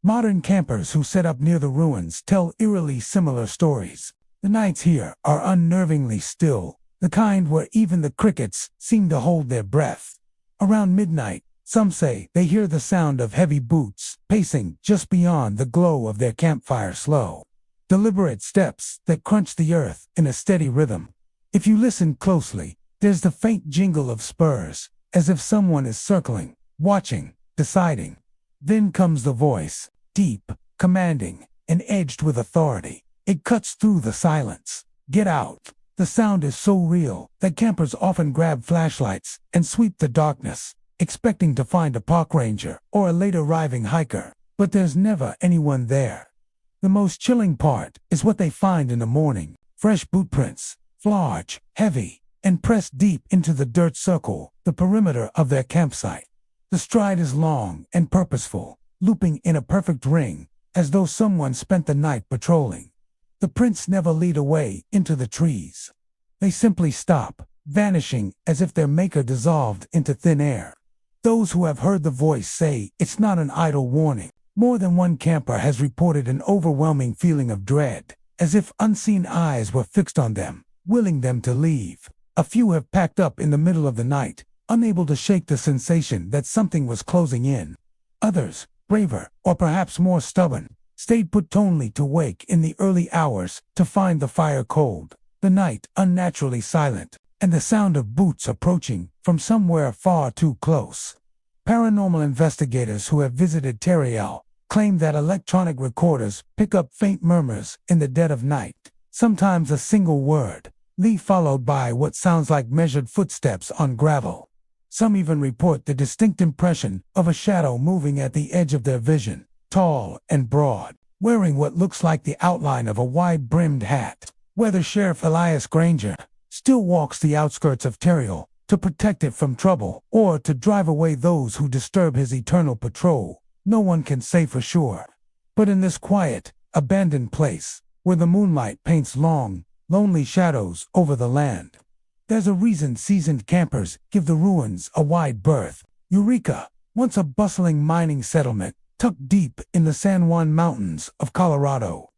Modern campers who set up near the ruins tell eerily similar stories. The nights here are unnervingly still, the kind where even the crickets seem to hold their breath. Around midnight, some say they hear the sound of heavy boots pacing just beyond the glow of their campfire, slow, deliberate steps that crunch the earth in a steady rhythm. If you listen closely, there's the faint jingle of spurs, as if someone is circling, watching, deciding. Then comes the voice, deep, commanding, and edged with authority. It cuts through the silence. Get out. The sound is so real that campers often grab flashlights and sweep the darkness, expecting to find a park ranger or a late arriving hiker. But there's never anyone there. The most chilling part is what they find in the morning. Fresh boot prints, large, heavy, and pressed deep into the dirt circle, the perimeter of their campsite. The stride is long and purposeful, looping in a perfect ring, as though someone spent the night patrolling. The prints never lead away into the trees. They simply stop, vanishing as if their maker dissolved into thin air. Those who have heard the voice say it's not an idle warning. More than one camper has reported an overwhelming feeling of dread, as if unseen eyes were fixed on them, willing them to leave. A few have packed up in the middle of the night, unable to shake the sensation that something was closing in. Others, braver, or perhaps more stubborn, stayed put only to wake in the early hours to find the fire cold, the night unnaturally silent, and the sound of boots approaching from somewhere far too close. Paranormal investigators who have visited Terriel claim that electronic recorders pick up faint murmurs in the dead of night, sometimes a single word, followed by what sounds like measured footsteps on gravel. Some even report the distinct impression of a shadow moving at the edge of their vision, tall and broad, wearing what looks like the outline of a wide-brimmed hat. Whether Sheriff Elias Granger still walks the outskirts of Terriel to protect it from trouble or to drive away those who disturb his eternal patrol, no one can say for sure. But in this quiet, abandoned place, where the moonlight paints long, lonely shadows over the land, there's a reason seasoned campers give the ruins a wide berth. Eureka, once a bustling mining settlement tucked deep in the San Juan Mountains of Colorado,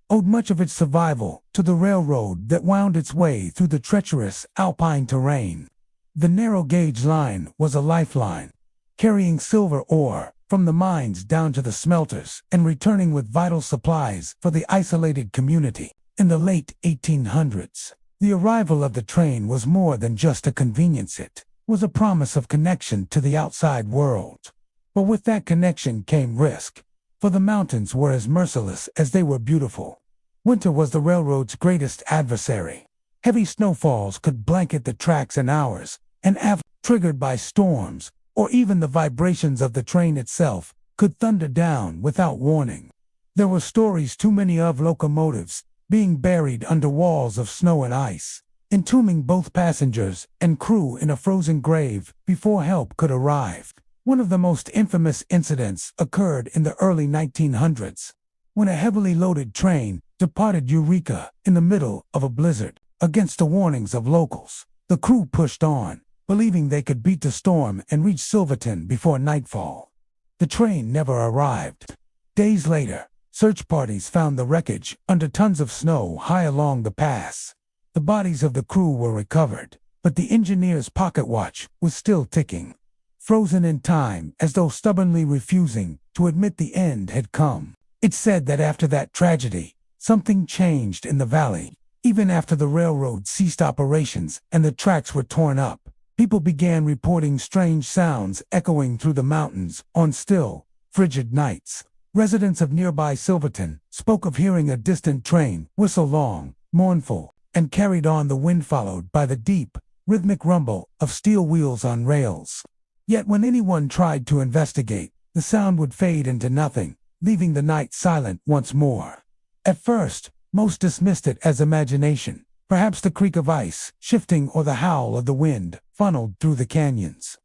owed much of its survival to the railroad that wound its way through the treacherous alpine terrain. The narrow-gauge line was a lifeline, carrying silver ore from the mines down to the smelters and returning with vital supplies for the isolated community. In the late 1800s, the arrival of the train was more than just a convenience. It was a promise of connection to the outside world. But with that connection came risk, for the mountains were as merciless as they were beautiful. Winter was the railroad's greatest adversary. Heavy snowfalls could blanket the tracks in hours, and triggered by storms, or even the vibrations of the train itself, could thunder down without warning. There were stories too many of locomotives being buried under walls of snow and ice, entombing both passengers and crew in a frozen grave before help could arrive. One of the most infamous incidents occurred in the early 1900s, when a heavily loaded train departed Eureka in the middle of a blizzard. Against the warnings of locals, the crew pushed on, believing they could beat the storm and reach Silverton before nightfall. The train never arrived. Days later, search parties found the wreckage under tons of snow high along the pass. The bodies of the crew were recovered, but the engineer's pocket watch was still ticking, frozen in time as though stubbornly refusing to admit the end had come. It's said that after that tragedy, something changed in the valley. Even after the railroad ceased operations and the tracks were torn up, people began reporting strange sounds echoing through the mountains on still, frigid nights. Residents of nearby Silverton spoke of hearing a distant train whistle long, mournful, and carried on the wind, followed by the deep, rhythmic rumble of steel wheels on rails. Yet when anyone tried to investigate, the sound would fade into nothing, leaving the night silent once more. At first, most dismissed it as imagination, perhaps the creak of ice shifting or the howl of the wind funneled through the canyons.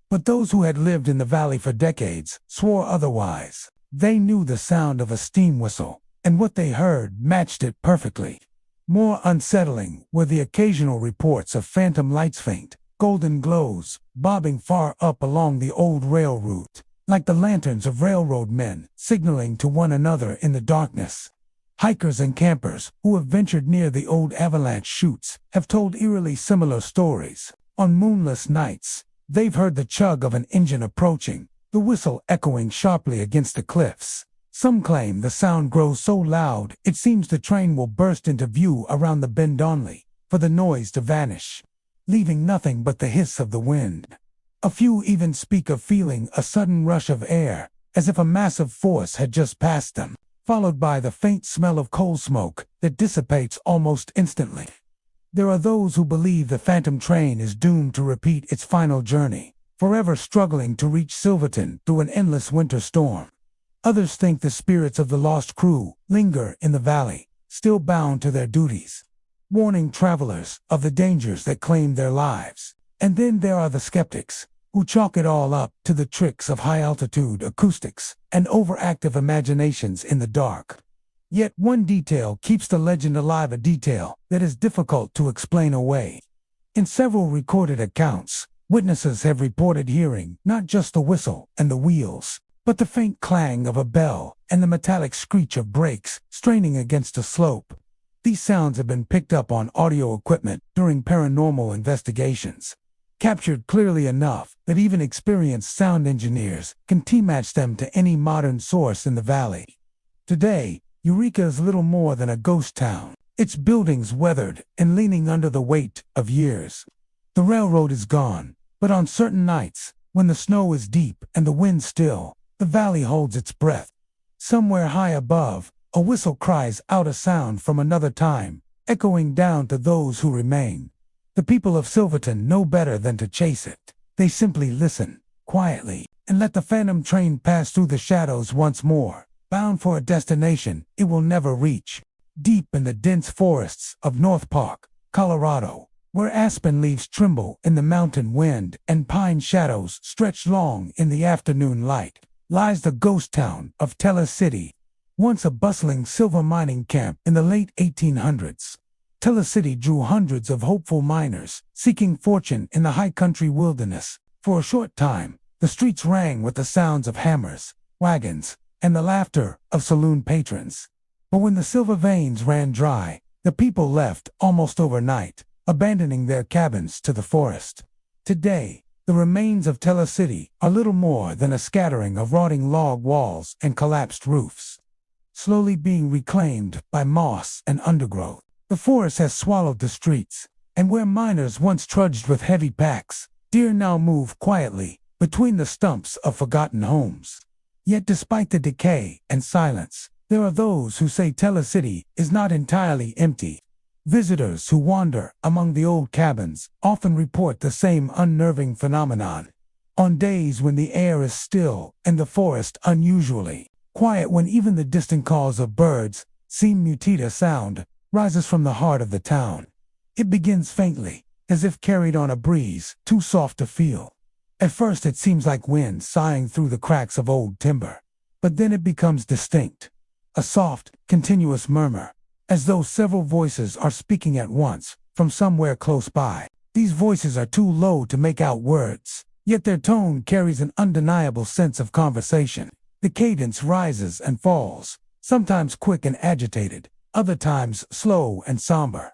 But those who had lived in the valley for decades swore otherwise. They knew the sound of a steam whistle, and what they heard matched it perfectly. More unsettling were the occasional reports of phantom lights, faint, golden glows, bobbing far up along the old rail route, like the lanterns of railroad men signaling to one another in the darkness. Hikers and campers who have ventured near the old avalanche chutes have told eerily similar stories. On moonless nights, they've heard the chug of an engine approaching, the whistle echoing sharply against the cliffs. Some claim the sound grows so loud it seems the train will burst into view around the bend only for the noise to vanish, leaving nothing but the hiss of the wind. A few even speak of feeling a sudden rush of air, as if a massive force had just passed them, followed by the faint smell of coal smoke that dissipates almost instantly. There are those who believe the phantom train is doomed to repeat its final journey, forever struggling to reach Silverton through an endless winter storm. Others think the spirits of the lost crew linger in the valley, still bound to their duties, warning travelers of the dangers that claim their lives. And then there are the skeptics, who chalk it all up to the tricks of high-altitude acoustics and overactive imaginations in the dark. Yet one detail keeps the legend alive, a detail that is difficult to explain away. In several recorded accounts, witnesses have reported hearing not just the whistle and the wheels, but the faint clang of a bell and the metallic screech of brakes straining against a slope. These sounds have been picked up on audio equipment during paranormal investigations, captured clearly enough that even experienced sound engineers can T-match them to any modern source in the valley. Today, Eureka is little more than a ghost town, its buildings weathered and leaning under the weight of years. The railroad is gone, but on certain nights, when the snow is deep and the wind still, the valley holds its breath. Somewhere high above, a whistle cries out a sound from another time, echoing down to those who remain. The people of Silverton know better than to chase it. They simply listen, quietly, and let the phantom train pass through the shadows once more, bound for a destination it will never reach. Deep in the dense forests of North Park, Colorado, where aspen leaves tremble in the mountain wind and pine shadows stretch long in the afternoon light, lies the ghost town of Teller City. Once a bustling silver mining camp in the late 1800s, Tella City drew hundreds of hopeful miners seeking fortune in the high country wilderness. For a short time, the streets rang with the sounds of hammers, wagons, and the laughter of saloon patrons. But when the silver veins ran dry, the people left almost overnight, abandoning their cabins to the forest. Today, the remains of Tella City are little more than a scattering of rotting log walls and collapsed roofs, slowly being reclaimed by moss and undergrowth. The forest has swallowed the streets, and where miners once trudged with heavy packs, deer now move quietly between the stumps of forgotten homes. Yet despite the decay and silence, there are those who say Tella City is not entirely empty. Visitors who wander among the old cabins often report the same unnerving phenomenon. On days when the air is still and the forest unusually quiet, when even the distant calls of birds seem muted, a sound rises from the heart of the town. It begins faintly, as if carried on a breeze too soft to feel. At first it seems like wind sighing through the cracks of old timber, but then it becomes distinct. A soft, continuous murmur, as though several voices are speaking at once from somewhere close by. These voices are too low to make out words, yet their tone carries an undeniable sense of conversation. The cadence rises and falls, sometimes quick and agitated, other times slow and somber.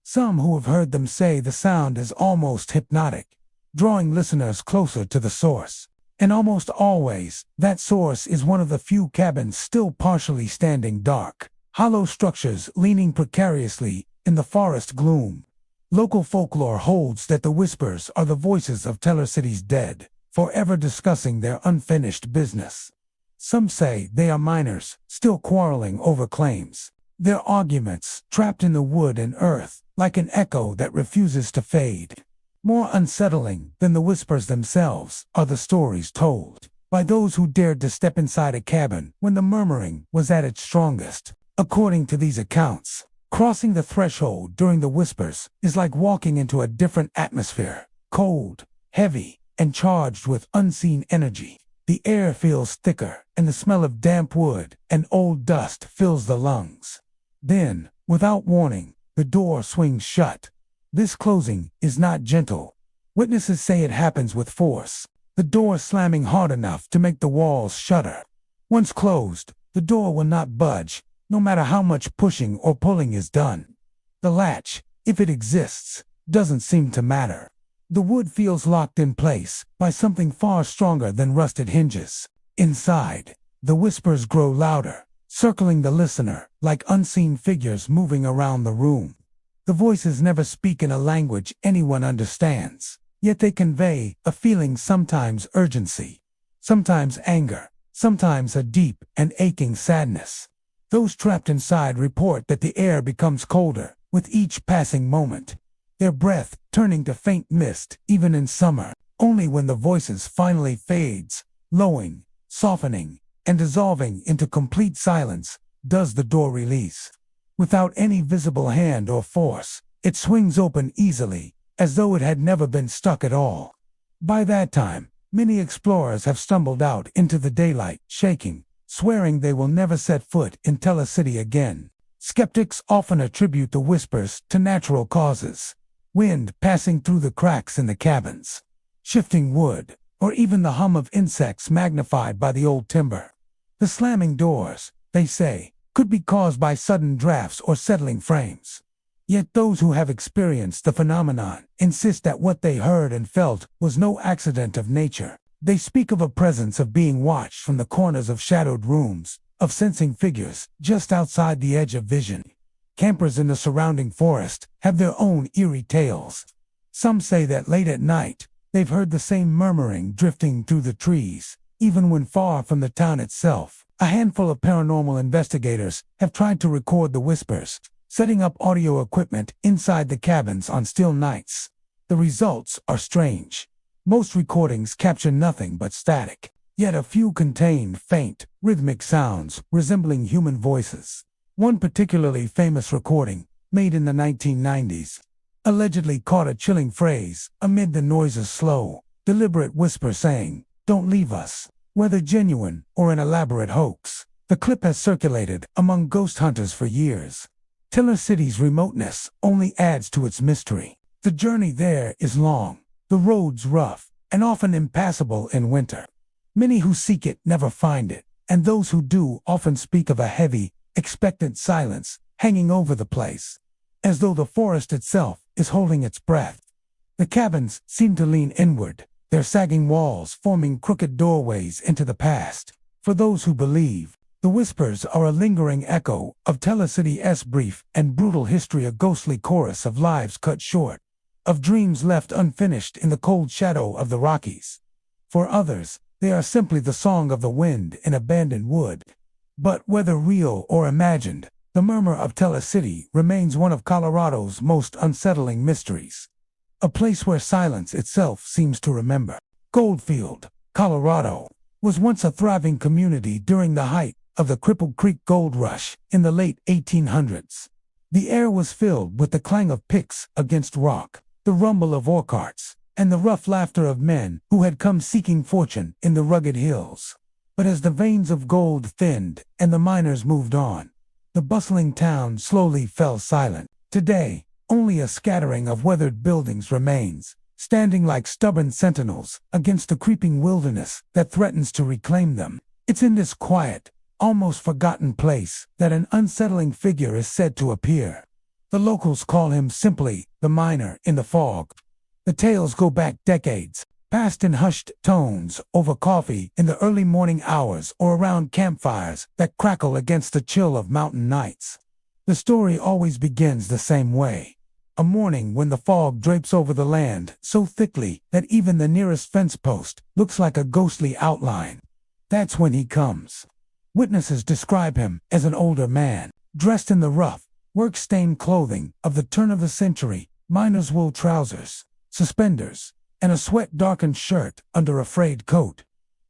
Some who have heard them say the sound is almost hypnotic, drawing listeners closer to the source. And almost always, that source is one of the few cabins still partially standing, dark, hollow structures leaning precariously in the forest gloom. Local folklore holds that the whispers are the voices of Tella City's dead, forever discussing their unfinished business. Some say they are miners, still quarreling over claims, their arguments trapped in the wood and earth, like an echo that refuses to fade. More unsettling than the whispers themselves are the stories told by those who dared to step inside a cabin when the murmuring was at its strongest. According to these accounts, crossing the threshold during the whispers is like walking into a different atmosphere, cold, heavy, and charged with unseen energy. The air feels thicker, and the smell of damp wood and old dust fills the lungs. Then, without warning, the door swings shut. This closing is not gentle. Witnesses say it happens with force, the door slamming hard enough to make the walls shudder. Once closed, the door will not budge, no matter how much pushing or pulling is done. The latch, if it exists, doesn't seem to matter. The wood feels locked in place by something far stronger than rusted hinges. Inside, the whispers grow louder, circling the listener like unseen figures moving around the room. The voices never speak in a language anyone understands, yet they convey a feeling, sometimes urgency, sometimes anger, sometimes a deep and aching sadness. Those trapped inside report that the air becomes colder with each passing moment, their breath turning to faint mist even in summer. Only when the voices finally fades, lowing, softening, and dissolving into complete silence, does the door release. Without any visible hand or force, it swings open easily, as though it had never been stuck at all. By that time, many explorers have stumbled out into the daylight, shaking, swearing they will never set foot in Tella City again. Skeptics often attribute the whispers to natural causes: wind passing through the cracks in the cabins, shifting wood, or even the hum of insects magnified by the old timber. The slamming doors, they say, could be caused by sudden drafts or settling frames. Yet those who have experienced the phenomenon insist that what they heard and felt was no accident of nature. They speak of a presence of being watched from the corners of shadowed rooms, of sensing figures just outside the edge of vision. Campers in the surrounding forest have their own eerie tales. Some say that late at night, they've heard the same murmuring drifting through the trees, even when far from the town itself. A handful of paranormal investigators have tried to record the whispers, setting up audio equipment inside the cabins on still nights. The results are strange. Most recordings capture nothing but static, yet a few contain faint, rhythmic sounds resembling human voices. One particularly famous recording, made in the 1990s, allegedly caught a chilling phrase amid the noise's slow, deliberate whisper saying, "Don't leave us." Whether genuine or an elaborate hoax, The clip has circulated among ghost hunters for years. Tiller City's remoteness only adds to its mystery. The journey there is long, the roads rough, and often impassable in winter. Many who seek it never find it, and those who do often speak of a heavy, expectant silence hanging over the place, as though the forest itself is holding its breath. The cabins seem to lean inward, their sagging walls forming crooked doorways into the past. For those who believe, the whispers are a lingering echo of Tiller City's brief and brutal history, a ghostly chorus of lives cut short, of dreams left unfinished in the cold shadow of the Rockies. For others, they are simply the song of the wind in abandoned wood. But whether real or imagined, the murmur of Tiller City remains one of Colorado's most unsettling mysteries. A place where silence itself seems to remember. Goldfield, Colorado, was once a thriving community during the height of the Cripple Creek gold rush in the late 1800s. The air was filled with the clang of picks against rock, the rumble of ore carts, and the rough laughter of men who had come seeking fortune in the rugged hills. But as the veins of gold thinned and the miners moved on, the bustling town slowly fell silent. Today, only a scattering of weathered buildings remains, standing like stubborn sentinels against the creeping wilderness that threatens to reclaim them. It's in this quiet, almost forgotten place that an unsettling figure is said to appear. The locals call him simply the miner in the fog. The tales go back decades, passed in hushed tones over coffee in the early morning hours or around campfires that crackle against the chill of mountain nights. The story always begins the same way. A morning when the fog drapes over the land so thickly that even the nearest fence post looks like a ghostly outline. That's when he comes. Witnesses describe him as an older man, dressed in the rough, work-stained clothing of the turn of the century, miner's wool trousers, suspenders, and a sweat-darkened shirt under a frayed coat.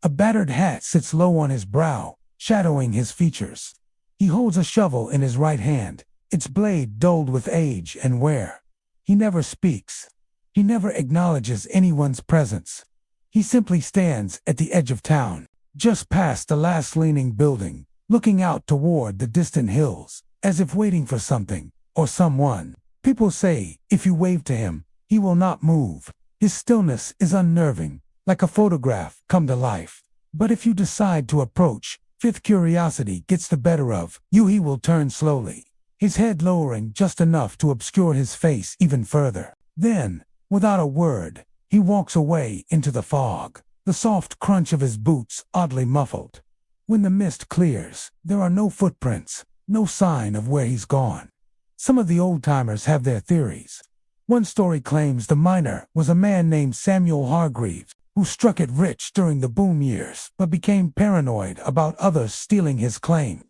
A battered hat sits low on his brow, shadowing his features. He holds a shovel in his right hand, its blade dulled with age and wear. He never speaks. He never acknowledges anyone's presence. He simply stands at the edge of town, just past the last leaning building, looking out toward the distant hills, as if waiting for something or someone. People say, if you wave to him, he will not move. His stillness is unnerving, like a photograph come to life. But if you decide to approach, fifth curiosity gets the better of you, he will turn slowly, his head lowering just enough to obscure his face even further. Then, without a word, he walks away into the fog, the soft crunch of his boots oddly muffled. When the mist clears, there are no footprints, no sign of where he's gone. Some of the old-timers have their theories. One story claims the miner was a man named Samuel Hargreaves, who struck it rich during the boom years but became paranoid about others stealing his claim.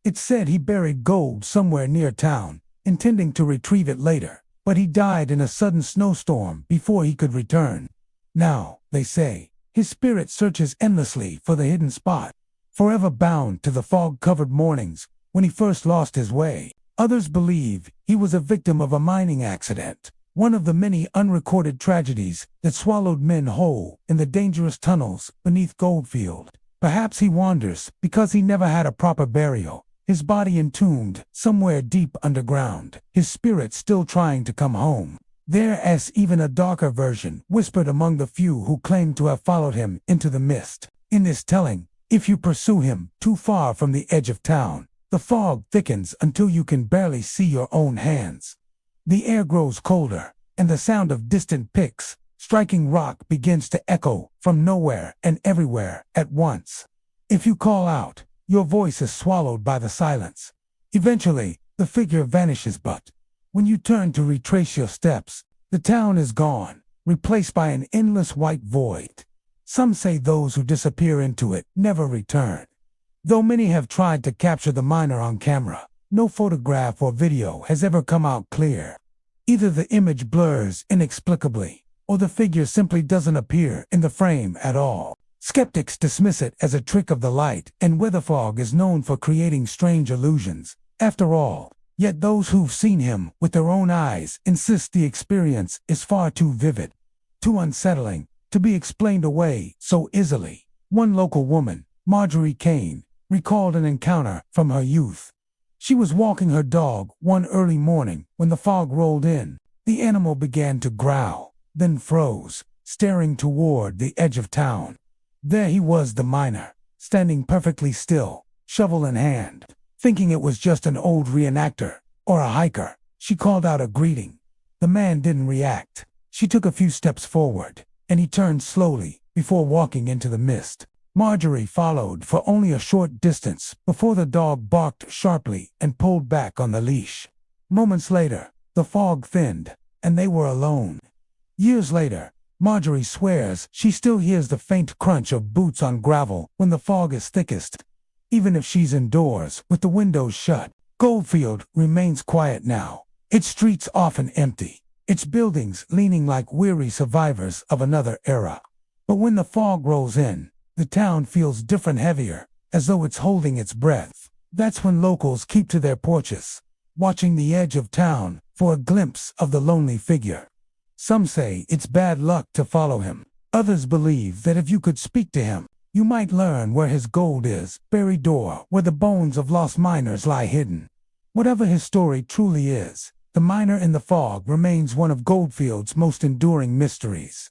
It's said he buried gold somewhere near town, intending to retrieve it later, but he died in a sudden snowstorm before he could return. Now, they say, his spirit searches endlessly for the hidden spot, forever bound to the fog-covered mornings when he first lost his way. Others believe he was a victim of a mining accident, one of the many unrecorded tragedies that swallowed men whole in the dangerous tunnels beneath Goldfield. Perhaps he wanders because he never had a proper burial, his body entombed somewhere deep underground, his spirit still trying to come home. There's even a darker version whispered among the few who claim to have followed him into the mist. In this telling, if you pursue him too far from the edge of town, the fog thickens until you can barely see your own hands. The air grows colder, and the sound of distant picks striking rock begins to echo from nowhere and everywhere at once. If you call out, your voice is swallowed by the silence. Eventually, the figure vanishes, but when you turn to retrace your steps, the town is gone, replaced by an endless white void. Some say those who disappear into it never return. Though many have tried to capture the miner on camera, no photograph or video has ever come out clear. Either the image blurs inexplicably, or the figure simply doesn't appear in the frame at all. Skeptics dismiss it as a trick of the light, and weather fog is known for creating strange illusions. After all, yet those who've seen him with their own eyes insist the experience is far too vivid, too unsettling, to be explained away so easily. One local woman, Marjorie Kane, recalled an encounter from her youth. She was walking her dog one early morning when the fog rolled in. The animal began to growl, then froze, staring toward the edge of town. There he was, the miner, standing perfectly still, shovel in hand. Thinking it was just an old reenactor or a hiker, she called out a greeting. The man didn't react. She took a few steps forward, and he turned slowly before walking into the mist. Marjorie followed for only a short distance before the dog barked sharply and pulled back on the leash. Moments later, the fog thinned, and they were alone. Years later, Marjorie swears she still hears the faint crunch of boots on gravel when the fog is thickest. Even if she's indoors with the windows shut, Goldfield remains quiet now, its streets often empty, its buildings leaning like weary survivors of another era. But when the fog rolls in, the town feels different, heavier, as though it's holding its breath. That's when locals keep to their porches, watching the edge of town for a glimpse of the lonely figure. Some say it's bad luck to follow him. Others believe that if you could speak to him, you might learn where his gold is, buried or where the bones of lost miners lie hidden. Whatever his story truly is, the miner in the fog remains one of Goldfield's most enduring mysteries.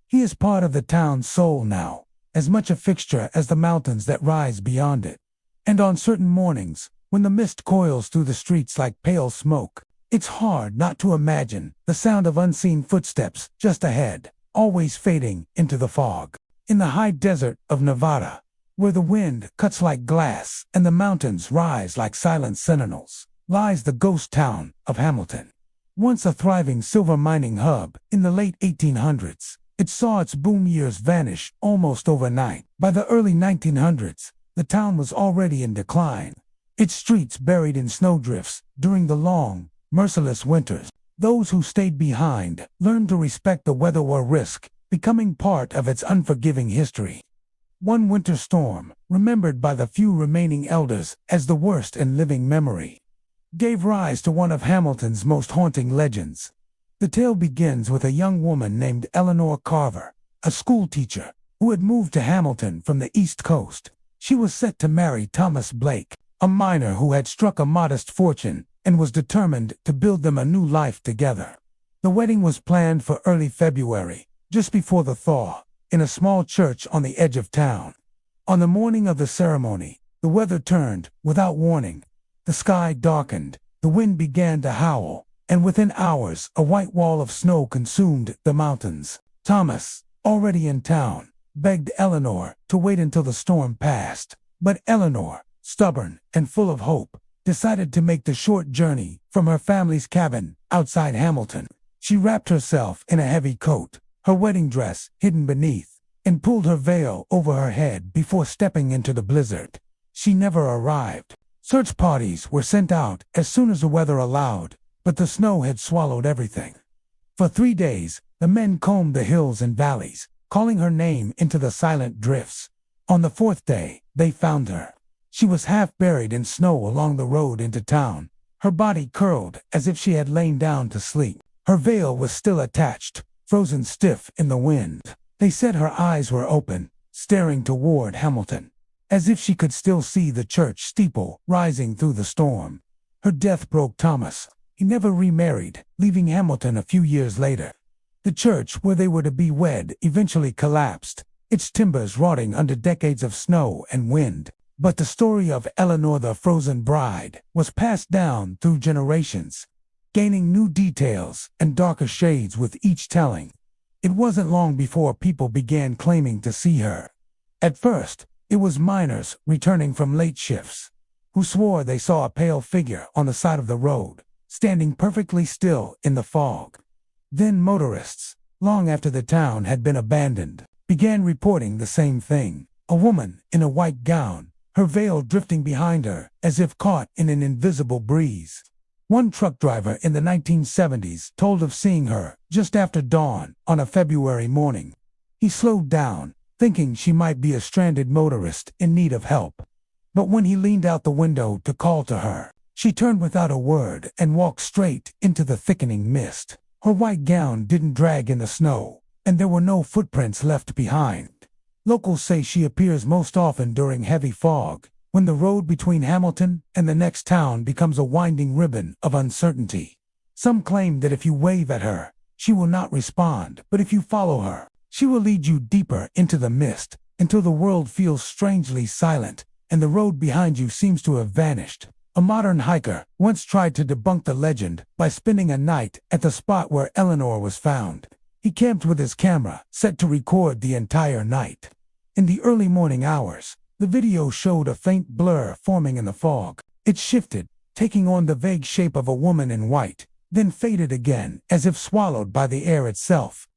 He is part of the town's soul now, as much a fixture as the mountains that rise beyond it. And on certain mornings, when the mist coils through the streets like pale smoke, it's hard not to imagine the sound of unseen footsteps just ahead, always fading into the fog. In the high desert of Nevada, where the wind cuts like glass and the mountains rise like silent sentinels, lies the ghost town of Hamilton. Once a thriving silver mining hub in the late 1800s, it saw its boom years vanish almost overnight. By the early 1900s, the town was already in decline, its streets buried in snowdrifts during the long, merciless winters. Those who stayed behind learned to respect the weather or risk, becoming part of its unforgiving history. One winter storm, remembered by the few remaining elders as the worst in living memory, gave rise to one of Hamilton's most haunting legends. The tale begins with a young woman named Eleanor Carver, a schoolteacher who had moved to Hamilton from the East Coast. She was set to marry Thomas Blake, a miner who had struck a modest fortune and was determined to build them a new life together. The wedding was planned for early February, just before the thaw, in a small church on the edge of town. On the morning of the ceremony, the weather turned without warning. The sky darkened, the wind began to howl, and within hours a white wall of snow consumed the mountains. Thomas, already in town, begged Eleanor to wait until the storm passed. But Eleanor, stubborn and full of hope, decided to make the short journey from her family's cabin outside Hamilton. She wrapped herself in a heavy coat, her wedding dress hidden beneath, and pulled her veil over her head before stepping into the blizzard. She never arrived. Search parties were sent out as soon as the weather allowed, but the snow had swallowed everything. For 3 days, the men combed the hills and valleys, calling her name into the silent drifts. On the 4th day, they found her. She was half buried in snow along the road into town, her body curled as if she had lain down to sleep. Her veil was still attached, frozen stiff in the wind. They said her eyes were open, staring toward Hamilton, as if she could still see the church steeple rising through the storm. Her death broke Thomas. He never remarried, leaving Hamilton a few years later. The church where they were to be wed eventually collapsed, its timbers rotting under decades of snow and wind. But the story of Eleanor the Frozen Bride was passed down through generations, gaining new details and darker shades with each telling. It wasn't long before people began claiming to see her. At first, it was miners returning from late shifts, who swore they saw a pale figure on the side of the road, standing perfectly still in the fog. Then motorists, long after the town had been abandoned, began reporting the same thing. A woman in a white gown, her veil drifting behind her as if caught in an invisible breeze. One truck driver in the 1970s told of seeing her just after dawn on a February morning. He slowed down, thinking she might be a stranded motorist in need of help. But when he leaned out the window to call to her, she turned without a word and walked straight into the thickening mist. Her white gown didn't drag in the snow, and there were no footprints left behind. Locals say she appears most often during heavy fog, when the road between Hamilton and the next town becomes a winding ribbon of uncertainty. Some claim that if you wave at her, she will not respond, but if you follow her, she will lead you deeper into the mist until the world feels strangely silent and the road behind you seems to have vanished. A modern hiker once tried to debunk the legend by spending a night at the spot where Eleanor was found. He camped with his camera, set to record the entire night. In the early morning hours, the video showed a faint blur forming in the fog. It shifted, taking on the vague shape of a woman in white, then faded again, as if swallowed by the air itself.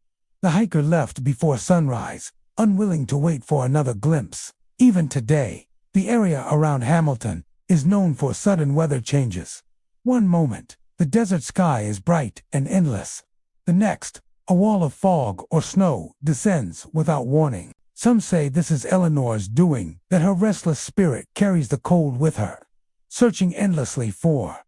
The hiker left before sunrise, unwilling to wait for another glimpse. Even today, the area around Hamilton is known for sudden weather changes. One moment, the desert sky is bright and endless. The next, a wall of fog or snow descends without warning. Some say this is Eleanor's doing, that her restless spirit carries the cold with her, searching endlessly for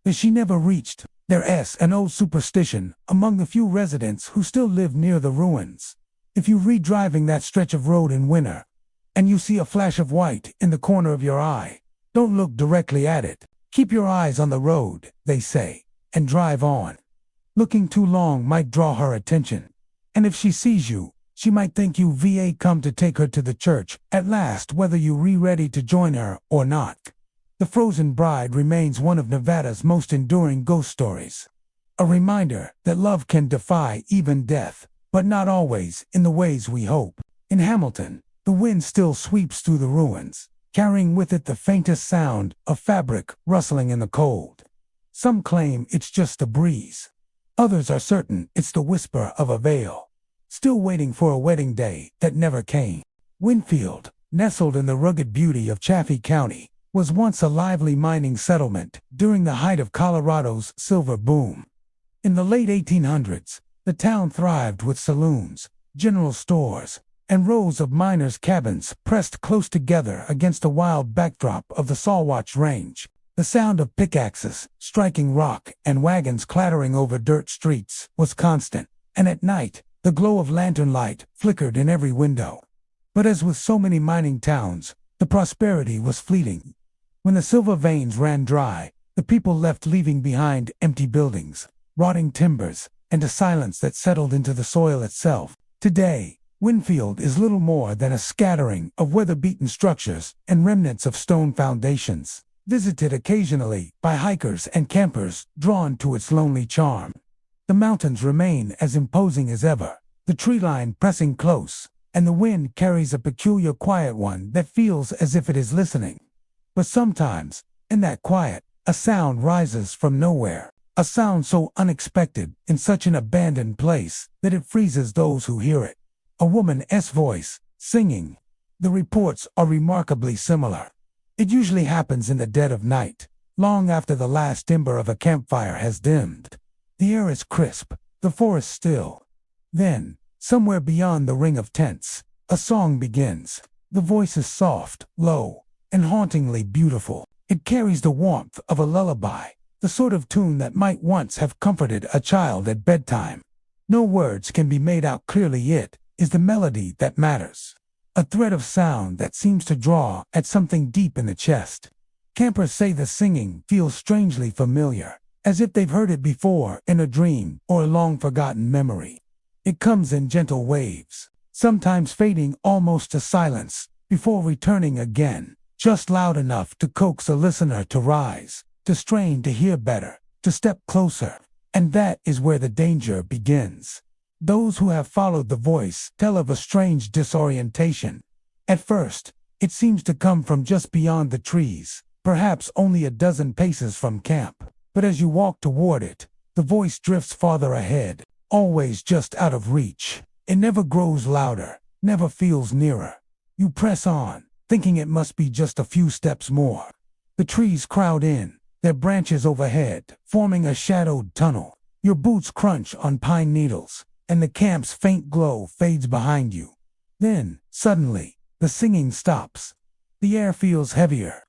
that she never reached. There's an old superstition among the few residents who still live near the ruins. If you read driving that stretch of road in winter, and you see a flash of white in the corner of your eye, don't look directly at it. Keep your eyes on the road, they say, and drive on. Looking too long might draw her attention, and if she sees you, she might think you've come to take her to the church at last, whether you're ready to join her or not. The Frozen Bride remains one of Nevada's most enduring ghost stories. A reminder that love can defy even death, but not always in the ways we hope. In Hamilton, the wind still sweeps through the ruins, carrying with it the faintest sound of fabric rustling in the cold. Some claim it's just a breeze. Others are certain it's the whisper of a veil, still waiting for a wedding day that never came. Winfield, nestled in the rugged beauty of Chaffee County, was once a lively mining settlement during the height of Colorado's silver boom. In the late 1800s, the town thrived with saloons, general stores, and rows of miners' cabins pressed close together against the wild backdrop of the Salwatch Range. The sound of pickaxes striking rock and wagons clattering over dirt streets was constant, and at night, the glow of lantern light flickered in every window. But as with so many mining towns, the prosperity was fleeting. When the silver veins ran dry, the people left, leaving behind empty buildings, rotting timbers, and a silence that settled into the soil itself. Today, Winfield is little more than a scattering of weather-beaten structures and remnants of stone foundations, visited occasionally by hikers and campers drawn to its lonely charm. The mountains remain as imposing as ever, the tree line pressing close, and the wind carries a peculiar quiet one that feels as if it is listening. But sometimes, in that quiet, a sound rises from nowhere, a sound so unexpected in such an abandoned place that it freezes those who hear it. A woman's voice, singing. The reports are remarkably similar. It usually happens in the dead of night, long after the last ember of a campfire has dimmed. The air is crisp, the forest still. Then, somewhere beyond the ring of tents, a song begins. The voice is soft, low, and hauntingly beautiful. It carries the warmth of a lullaby, the sort of tune that might once have comforted a child at bedtime. No words can be made out clearly. It is the melody that matters, a thread of sound that seems to draw at something deep in the chest. Campers say the singing feels strangely familiar, as if they've heard it before in a dream or a long-forgotten memory. It comes in gentle waves, sometimes fading almost to silence, before returning again, just loud enough to coax a listener to rise, to strain to hear better, to step closer. And that is where the danger begins. Those who have followed the voice tell of a strange disorientation. At first, it seems to come from just beyond the trees, perhaps only a dozen paces from camp. But as you walk toward it, the voice drifts farther ahead, always just out of reach. It never grows louder, never feels nearer. You press on, thinking it must be just a few steps more. The trees crowd in, their branches overhead, forming a shadowed tunnel. Your boots crunch on pine needles, and the camp's faint glow fades behind you. Then, suddenly, the singing stops. The air feels heavier.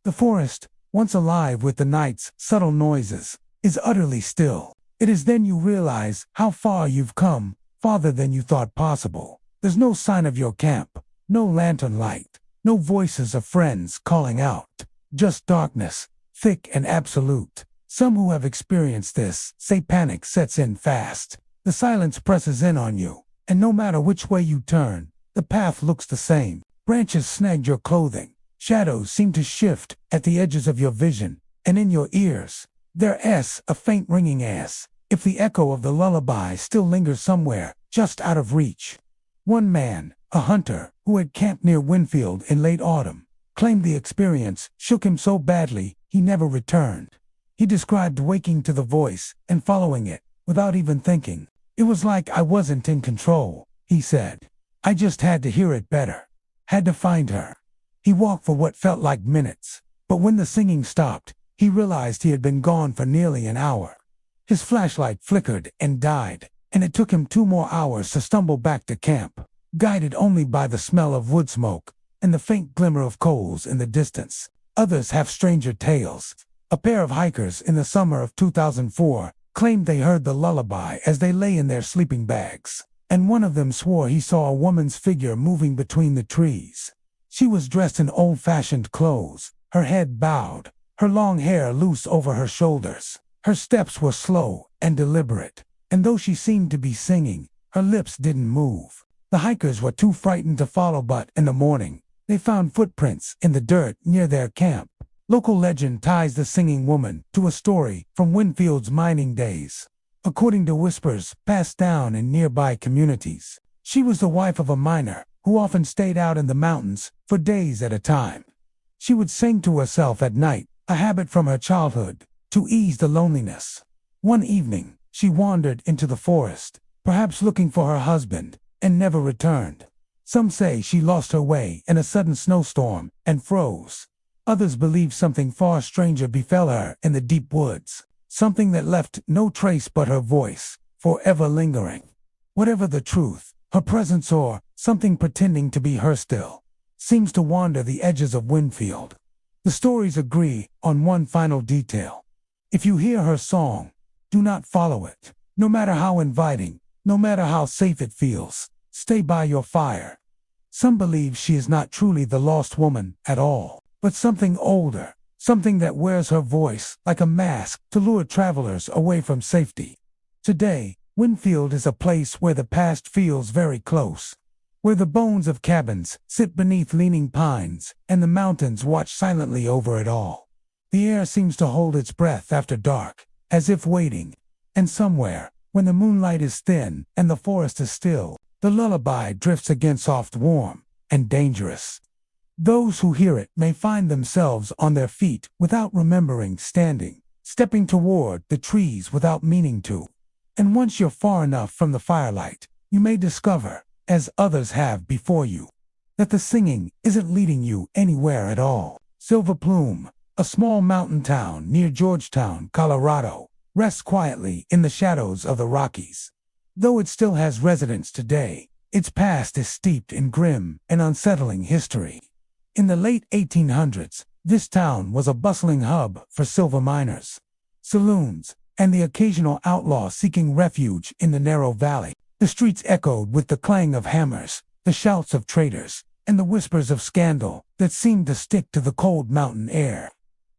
The forest, once alive with the night's subtle noises, is utterly still. It is then you realize how far you've come, farther than you thought possible. There's no sign of your camp, no lantern light, No voices of friends calling out. Just darkness, thick and absolute. Some who have experienced this say panic sets in fast. The silence presses in on you, and no matter which way you turn, the path looks the same. Branches snag your clothing. Shadows seem to shift at the edges of your vision, and in your ears, there's a faint ringing as if the echo of the lullaby still lingers somewhere, just out of reach. One man, a hunter, who had camped near Winfield in late autumn, claimed the experience shook him so badly he never returned. He described waking to the voice and following it, without even thinking. It was like I wasn't in control, he said. I just had to hear it better. Had to find her. He walked for what felt like minutes, but when the singing stopped, he realized he had been gone for nearly an hour. His flashlight flickered and died, and it took him 2 more hours to stumble back to camp, guided only by the smell of wood smoke and the faint glimmer of coals in the distance. Others have stranger tales. A pair of hikers in the summer of 2004 claimed they heard the lullaby as they lay in their sleeping bags, and one of them swore he saw a woman's figure moving between the trees. She was dressed in old-fashioned clothes, her head bowed, her long hair loose over her shoulders. Her steps were slow and deliberate, and though she seemed to be singing, her lips didn't move. The hikers were too frightened to follow, but in the morning, they found footprints in the dirt near their camp. Local legend ties the singing woman to a story from Winfield's mining days. According to whispers passed down in nearby communities, she was the wife of a miner who often stayed out in the mountains for days at a time. She would sing to herself at night, a habit from her childhood, to ease the loneliness. One evening, she wandered into the forest, perhaps looking for her husband, and never returned. Some say she lost her way in a sudden snowstorm and froze. Others believe something far stranger befell her in the deep woods, something that left no trace but her voice, forever lingering. Whatever the truth, her presence or something pretending to be her still seems to wander the edges of Winfield. The stories agree on one final detail. If you hear her song, do not follow it. No matter how inviting, no matter how safe it feels, stay by your fire. Some believe she is not truly the lost woman at all, but something older, something that wears her voice like a mask to lure travelers away from safety. Today, Winfield is a place where the past feels very close, where the bones of cabins sit beneath leaning pines and the mountains watch silently over it all. The air seems to hold its breath after dark, as if waiting, and somewhere, when the moonlight is thin and the forest is still, the lullaby drifts again soft, warm, and dangerous. Those who hear it may find themselves on their feet without remembering, standing, stepping toward the trees without meaning to. And once you're far enough from the firelight, you may discover, as others have before you, that the singing isn't leading you anywhere at all. Silver Plume, a small mountain town near Georgetown, Colorado, rests quietly in the shadows of the Rockies. Though it still has residents today, its past is steeped in grim and unsettling history. In the late 1800s, this town was a bustling hub for silver miners, saloons, and the occasional outlaw seeking refuge in the narrow valley. The streets echoed with the clang of hammers, the shouts of traders, and the whispers of scandal that seemed to stick to the cold mountain air.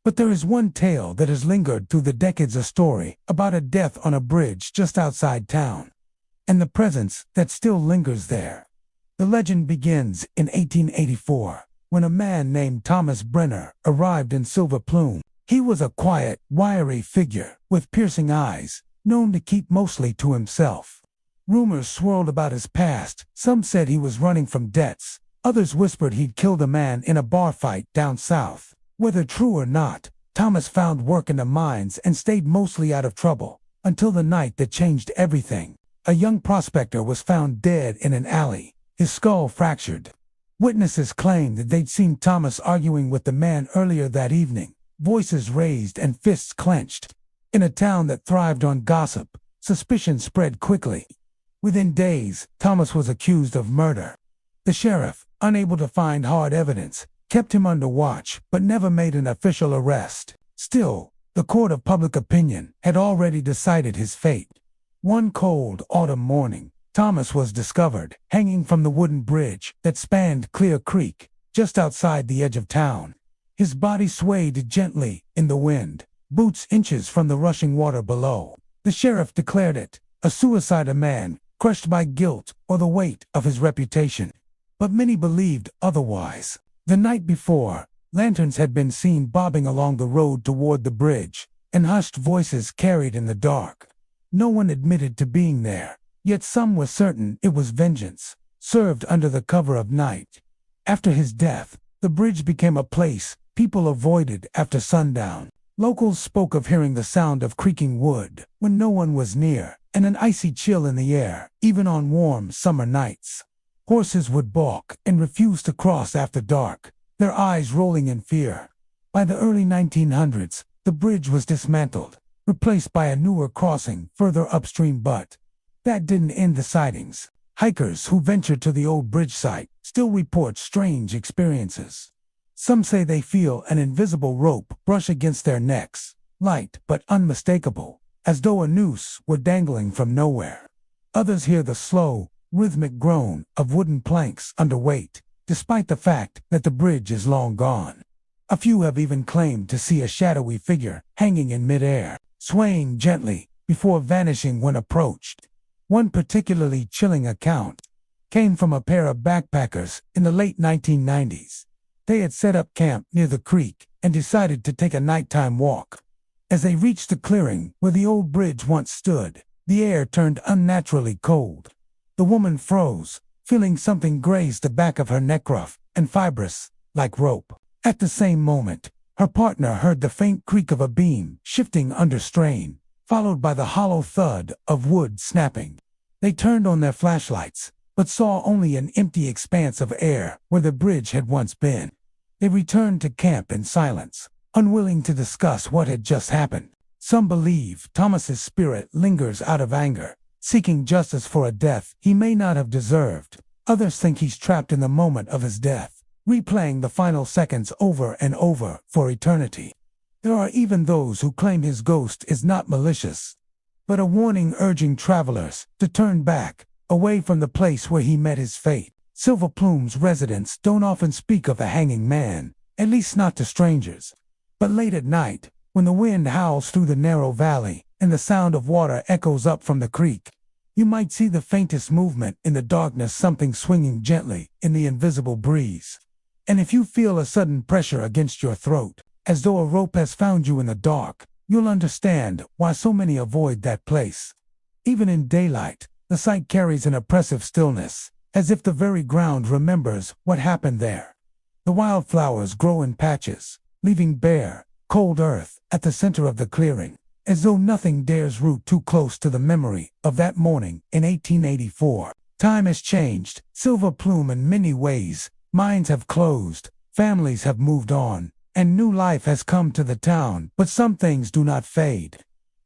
But there is one tale that has lingered through the decades, a story about a death on a bridge just outside town, and the presence that still lingers there. The legend begins in 1884, when a man named Thomas Brenner arrived in Silver Plume. He was a quiet, wiry figure with piercing eyes, known to keep mostly to himself. Rumors swirled about his past. Some said he was running from debts. Others whispered he'd killed a man in a bar fight down south. Whether true or not, Thomas found work in the mines and stayed mostly out of trouble, until the night that changed everything. A young prospector was found dead in an alley, his skull fractured. Witnesses claimed that they'd seen Thomas arguing with the man earlier that evening, voices raised and fists clenched. In a town that thrived on gossip, suspicion spread quickly. Within days, Thomas was accused of murder. The sheriff, unable to find hard evidence, kept him under watch but never made an official arrest. Still, the court of public opinion had already decided his fate. One cold autumn morning, Thomas was discovered hanging from the wooden bridge that spanned Clear Creek, just outside the edge of town. His body swayed gently in the wind, boots inches from the rushing water below. The sheriff declared it a suicide, a man crushed by guilt or the weight of his reputation. But many believed otherwise. The night before, lanterns had been seen bobbing along the road toward the bridge, and hushed voices carried in the dark. No one admitted to being there, yet some were certain it was vengeance, served under the cover of night. After his death, the bridge became a place people avoided after sundown. Locals spoke of hearing the sound of creaking wood when no one was near, and an icy chill in the air, even on warm summer nights. Horses would balk and refuse to cross after dark, their eyes rolling in fear. By the early 1900s, the bridge was dismantled, replaced by a newer crossing further upstream, but that didn't end the sightings. Hikers who ventured to the old bridge site still report strange experiences. Some say they feel an invisible rope brush against their necks, light but unmistakable, as though a noose were dangling from nowhere. Others hear the slow, rhythmic groan of wooden planks under weight, despite the fact that the bridge is long gone. A few have even claimed to see a shadowy figure hanging in midair, swaying gently before vanishing when approached. One particularly chilling account came from a pair of backpackers in the late 1990s. They had set up camp near the creek and decided to take a nighttime walk. As they reached the clearing where the old bridge once stood, the air turned unnaturally cold. The woman froze, feeling something graze the back of her neck, rough and fibrous, like rope. At the same moment, her partner heard the faint creak of a beam shifting under strain, followed by the hollow thud of wood snapping. They turned on their flashlights, but saw only an empty expanse of air where the bridge had once been. They returned to camp in silence, unwilling to discuss what had just happened. Some believe Thomas's spirit lingers out of anger, seeking justice for a death he may not have deserved. Others think he's trapped in the moment of his death, replaying the final seconds over and over for eternity. There are even those who claim his ghost is not malicious, but a warning urging travelers to turn back, away from the place where he met his fate. Silver Plume's residents don't often speak of a hanging man, at least not to strangers. But late at night, when the wind howls through the narrow valley and the sound of water echoes up from the creek, you might see the faintest movement in the darkness, something swinging gently in the invisible breeze. And if you feel a sudden pressure against your throat, as though a rope has found you in the dark, you'll understand why so many avoid that place. Even in daylight, the site carries an oppressive stillness, as if the very ground remembers what happened there. The wildflowers grow in patches, leaving bare, cold earth at the center of the clearing, as though nothing dares root too close to the memory of that morning in 1884. Time has changed Silver Plume in many ways. Minds have closed, families have moved on, and new life has come to the town, but some things do not fade.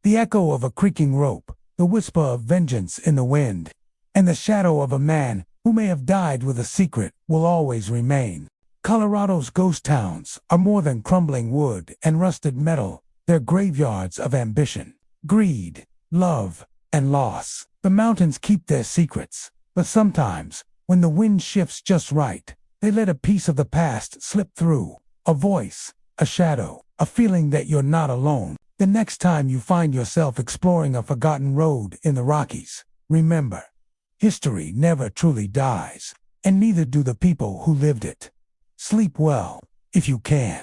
The echo of a creaking rope, the whisper of vengeance in the wind, and the shadow of a man who may have died with a secret will always remain. Colorado's ghost towns are more than crumbling wood and rusted metal. They're graveyards of ambition, greed, love, and loss. The mountains keep their secrets, but sometimes, when the wind shifts just right, they let a piece of the past slip through. A voice, a shadow, a feeling that you're not alone. The next time you find yourself exploring a forgotten road in the Rockies, remember, history never truly dies, and neither do the people who lived it. Sleep well, if you can.